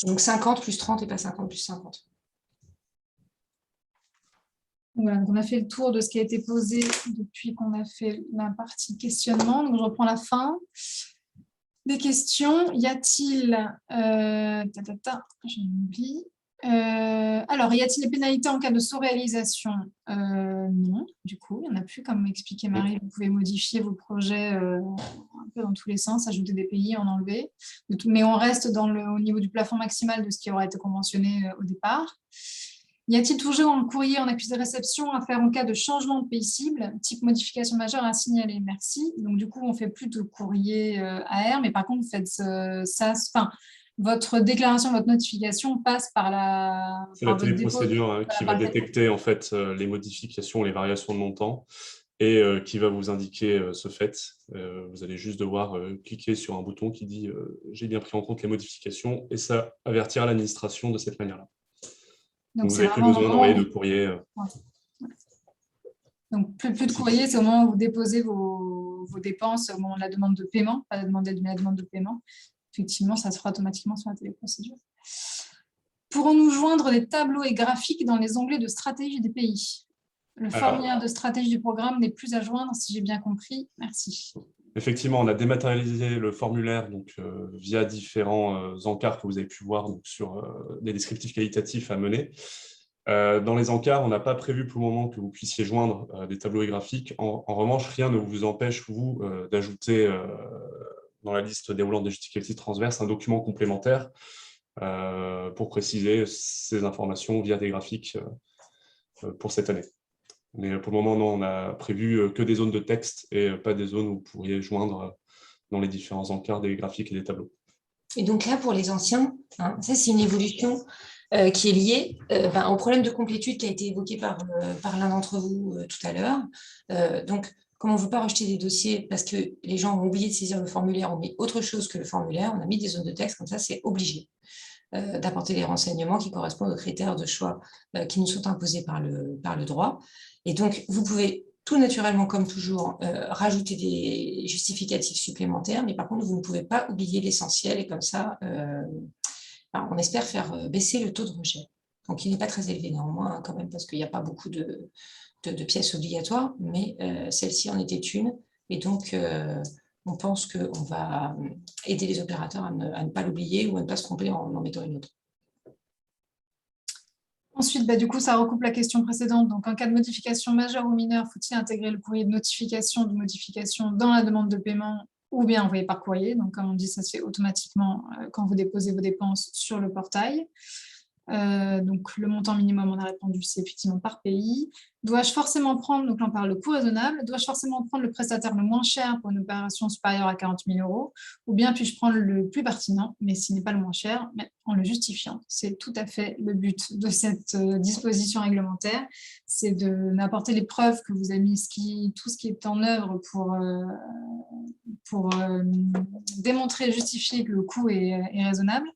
Donc 50 plus 30 et pas 50 plus 50. Voilà, donc on a fait le tour de ce qui a été posé depuis qu'on a fait la partie questionnement. Donc je reprends la fin des questions. Y a-t-il j'ai oublié. Alors, y a-t-il des pénalités en cas de sous-réalisation? Non, du coup, il n'y en a plus, comme m'expliquait Marie. Vous pouvez modifier vos projets un peu dans tous les sens, ajouter des pays, en enlever. Mais on reste au niveau du plafond maximal de ce qui aura été conventionné au départ. Y a-t-il toujours un courrier en accusé de réception à faire en cas de changement de pays cible, type modification majeure à signaler? Merci. Donc, du coup, on ne fait plus de courrier AR, mais par contre, vous faites ça. Votre déclaration, votre notification passe par la... C'est la téléprocédure qui va détecter en fait les modifications, les variations de montant et qui va vous indiquer ce fait. Vous allez juste devoir cliquer sur un bouton qui dit « J'ai bien pris en compte les modifications » et ça avertira l'administration de cette manière-là. Donc, vous n'avez plus besoin d'envoyer de courrier. Donc, plus de courrier, c'est au moment où vous déposez vos dépenses, au moment de la demande de paiement, pas la demande d'aide, mais la demande de paiement. Effectivement, ça se fera automatiquement sur la téléprocédure. Pourrons-nous joindre des tableaux et graphiques dans les onglets de stratégie des pays? Le formulaire de stratégie du programme n'est plus à joindre, si j'ai bien compris. Merci. Effectivement, on a dématérialisé le formulaire donc, via différents encarts que vous avez pu voir donc, sur des descriptifs qualitatifs à mener. Dans les encarts, on n'a pas prévu pour le moment que vous puissiez joindre des tableaux et graphiques. En revanche, rien ne vous empêche, vous, d'ajouter dans la liste déroulante des justificatifs transverses un document complémentaire pour préciser ces informations via des graphiques pour cette année. Mais pour le moment, non, on a prévu que des zones de texte et pas des zones où vous pourriez joindre dans les différents encarts des graphiques et des tableaux. Et donc là, pour les anciens, ça c'est une évolution qui est liée au problème de complétude qui a été évoqué par l'un d'entre vous tout à l'heure. Donc, comme on ne veut pas rejeter des dossiers parce que les gens ont oublié de saisir le formulaire, on met autre chose que le formulaire, on a mis des zones de texte, comme ça c'est obligé d'apporter les renseignements qui correspondent aux critères de choix qui nous sont imposés par le droit. Et donc, vous pouvez tout naturellement, comme toujours, rajouter des justificatifs supplémentaires, mais par contre, vous ne pouvez pas oublier l'essentiel, et comme ça, on espère faire baisser le taux de rejet. Donc, il n'est pas très élevé néanmoins, quand même, parce qu'il n'y a pas beaucoup de pièces obligatoires, mais celle-ci en était une, et donc, on pense qu'on va aider les opérateurs à ne pas l'oublier ou à ne pas se tromper en mettant une autre. Ensuite, du coup, ça recoupe la question précédente. Donc, en cas de modification majeure ou mineure, faut-il intégrer le courrier de notification de modification dans la demande de paiement ou bien envoyer par courrier? Donc, comme on dit, ça se fait automatiquement quand vous déposez vos dépenses sur le portail. Donc, le montant minimum, on a répondu, c'est effectivement par pays. Dois-je forcément prendre, donc là on parle de coût raisonnable, dois-je forcément prendre le prestataire le moins cher pour une opération supérieure à 40 000 € ou bien puis-je prendre le plus pertinent, mais s'il n'est pas le moins cher, mais en le justifiant? C'est tout à fait le but de cette disposition réglementaire, c'est d'apporter les preuves que vous avez mis, tout ce qui est en œuvre pour démontrer, justifier que le coût est raisonnable.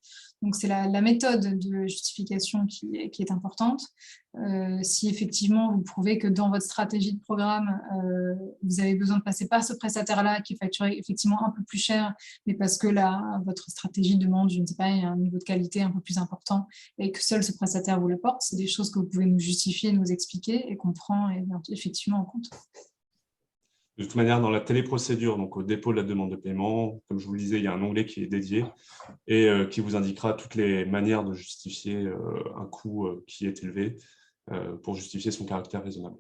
Donc, c'est la méthode de justification qui est importante. Si effectivement, vous prouvez que dans votre stratégie de programme, vous avez besoin de passer par ce prestataire-là qui est facturé effectivement un peu plus cher, mais parce que là, votre stratégie demande, je ne sais pas, un niveau de qualité un peu plus important et que seul ce prestataire vous l'apporte, c'est des choses que vous pouvez nous justifier, nous expliquer et qu'on prend effectivement en compte. De toute manière, dans la téléprocédure, donc au dépôt de la demande de paiement, comme je vous le disais, il y a un onglet qui est dédié et qui vous indiquera toutes les manières de justifier un coût qui est élevé pour justifier son caractère raisonnable.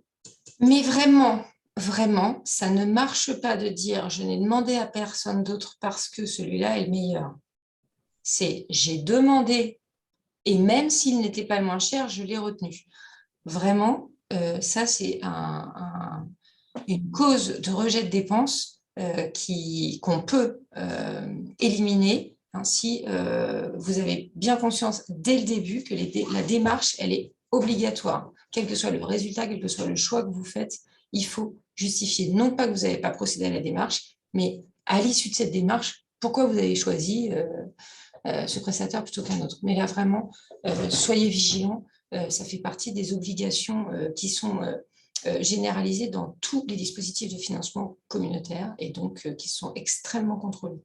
Mais vraiment, vraiment, ça ne marche pas de dire « je n'ai demandé à personne d'autre parce que celui-là est le meilleur ». C'est « j'ai demandé et même s'il n'était pas le moins cher, je l'ai retenu ». Vraiment, ça c'est une cause de rejet de dépenses qu'on peut éliminer si vous avez bien conscience dès le début que la démarche, elle est obligatoire. Quel que soit le résultat, quel que soit le choix que vous faites, il faut justifier non pas que vous n'avez pas procédé à la démarche, mais à l'issue de cette démarche, pourquoi vous avez choisi ce prestataire plutôt qu'un autre. Mais là, vraiment, soyez vigilants. Ça fait partie des obligations qui sont généralisées dans tous les dispositifs de financement communautaire et donc qui sont extrêmement contrôlés.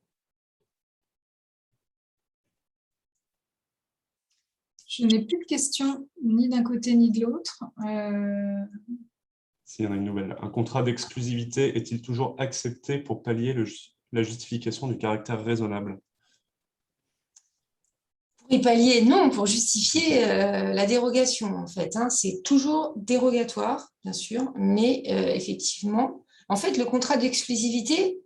Je n'ai plus de questions ni d'un côté ni de l'autre. S'il y en a une nouvelle. Un contrat d'exclusivité est-il toujours accepté pour pallier la justification du caractère raisonnable? Pour y pallier, non, pour justifier la dérogation, en fait. C'est toujours dérogatoire, bien sûr, mais effectivement, en fait, le contrat d'exclusivité,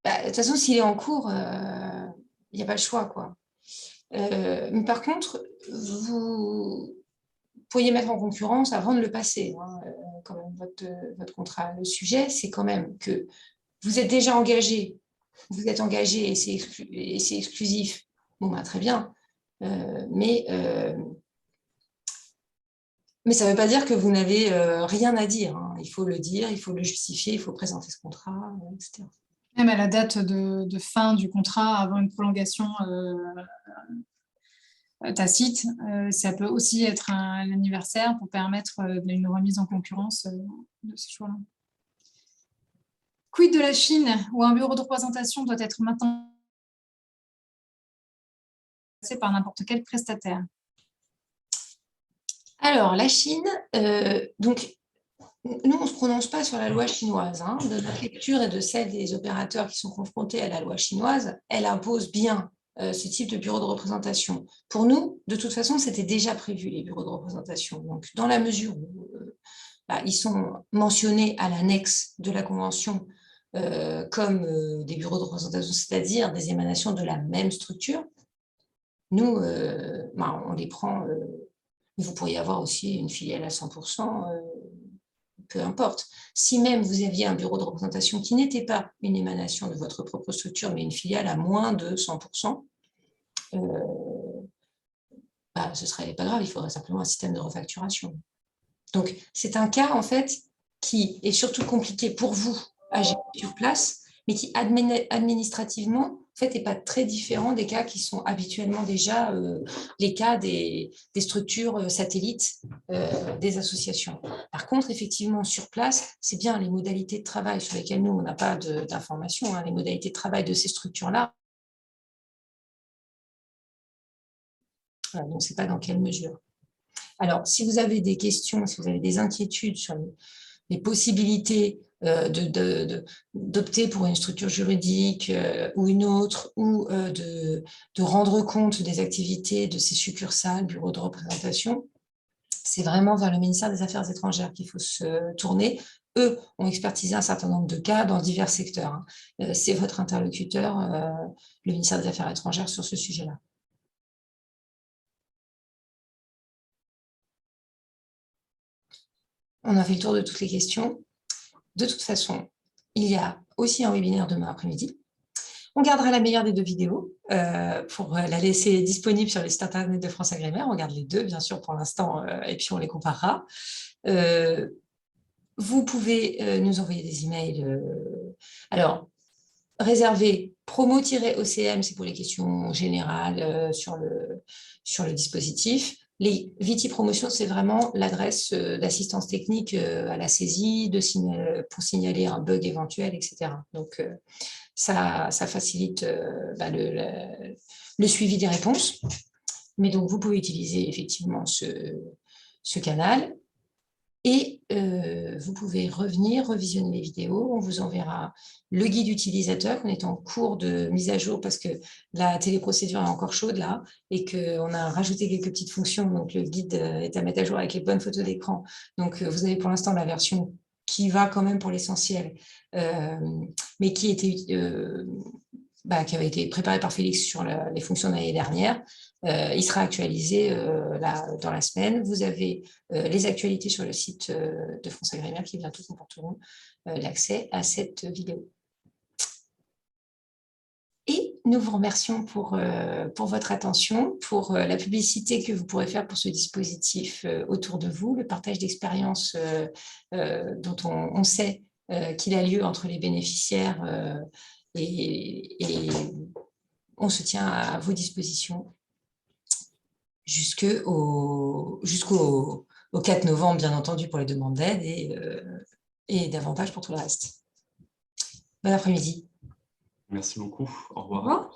de toute façon, s'il est en cours, il n'y a pas le choix, quoi. Mais par contre, vous pourriez mettre en concurrence avant de le passer, quand même, votre contrat. Le sujet, c'est quand même que vous êtes déjà engagé, et c'est exclusif. Bon, très bien. Mais ça ne veut pas dire que vous n'avez rien à dire. Il faut le dire, il faut le justifier, il faut présenter ce contrat, etc. Même à la date de fin du contrat, avant une prolongation, tacite. Ça peut aussi être un anniversaire pour permettre une remise en concurrence de ce choix-là. Quid de la Chine, où un bureau de représentation doit être maintenant passé par n'importe quel prestataire? Alors, la Chine, donc, nous, on ne se prononce pas sur la loi chinoise. Hein. De notre lecture et de celle des opérateurs qui sont confrontés à la loi chinoise, elle impose bien ce type de bureau de représentation. Pour nous, de toute façon, c'était déjà prévu, les bureaux de représentation. Donc, dans la mesure où ils sont mentionnés à l'annexe de la Convention comme des bureaux de représentation, c'est-à-dire des émanations de la même structure, nous, on les prend. Vous pourriez avoir aussi une filiale à 100%, peu importe. Si même vous aviez un bureau de représentation qui n'était pas une émanation de votre propre structure, mais une filiale à moins de 100%, ce ne serait pas grave, il faudrait simplement un système de refacturation. Donc, c'est un cas, en fait, qui est surtout compliqué pour vous à gérer sur place, mais qui administrativement, en fait, n'est pas très différent des cas qui sont habituellement déjà les cas des structures satellites des associations. Par contre, effectivement, sur place, c'est bien les modalités de travail sur lesquelles nous, on n'a pas d'informations, hein, les modalités de travail de ces structures-là. On ne sait pas dans quelle mesure. Alors, si vous avez des questions, si vous avez des inquiétudes sur les possibilités d'opter pour une structure juridique ou une autre, ou de rendre compte des activités de ces succursales, bureaux de représentation, c'est vraiment vers le ministère des Affaires étrangères qu'il faut se tourner. Eux ont expertisé un certain nombre de cas dans divers secteurs. Hein. C'est votre interlocuteur, le ministère des Affaires étrangères, sur ce sujet-là. On a fait le tour de toutes les questions. De toute façon, il y a aussi un webinaire demain après-midi. On gardera la meilleure des deux vidéos pour la laisser disponible sur le site internet de France Agrimaire. On garde les deux, bien sûr, pour l'instant, et puis on les comparera. Vous pouvez nous envoyer des emails. Alors, réservez promo-OCM, c'est pour les questions générales sur le dispositif. Les VT Promotion, c'est vraiment l'adresse d'assistance technique à la saisie, pour signaler un bug éventuel, etc. Donc, ça facilite le suivi des réponses. Mais donc, vous pouvez utiliser effectivement ce canal. Et vous pouvez revisionner les vidéos. On vous enverra le guide utilisateur qu'on est en cours de mise à jour parce que la téléprocédure est encore chaude là et qu'on a rajouté quelques petites fonctions. Donc, le guide est à mettre à jour avec les bonnes photos d'écran. Donc, vous avez pour l'instant la version qui va quand même pour l'essentiel, mais qui avait été préparée par Félix sur les fonctions de l'année dernière. Il sera actualisé dans la semaine. Vous avez les actualités sur le site de France Agrimaire qui bientôt comporteront l'accès à cette vidéo. Et nous vous remercions pour votre attention, pour la publicité que vous pourrez faire pour ce dispositif autour de vous, le partage d'expériences dont on sait qu'il a lieu entre les bénéficiaires et on se tient à vos dispositions jusqu'au 4 novembre, bien entendu, pour les demandes d'aide et davantage pour tout le reste. Bon après-midi. Merci beaucoup. Au revoir. Au revoir.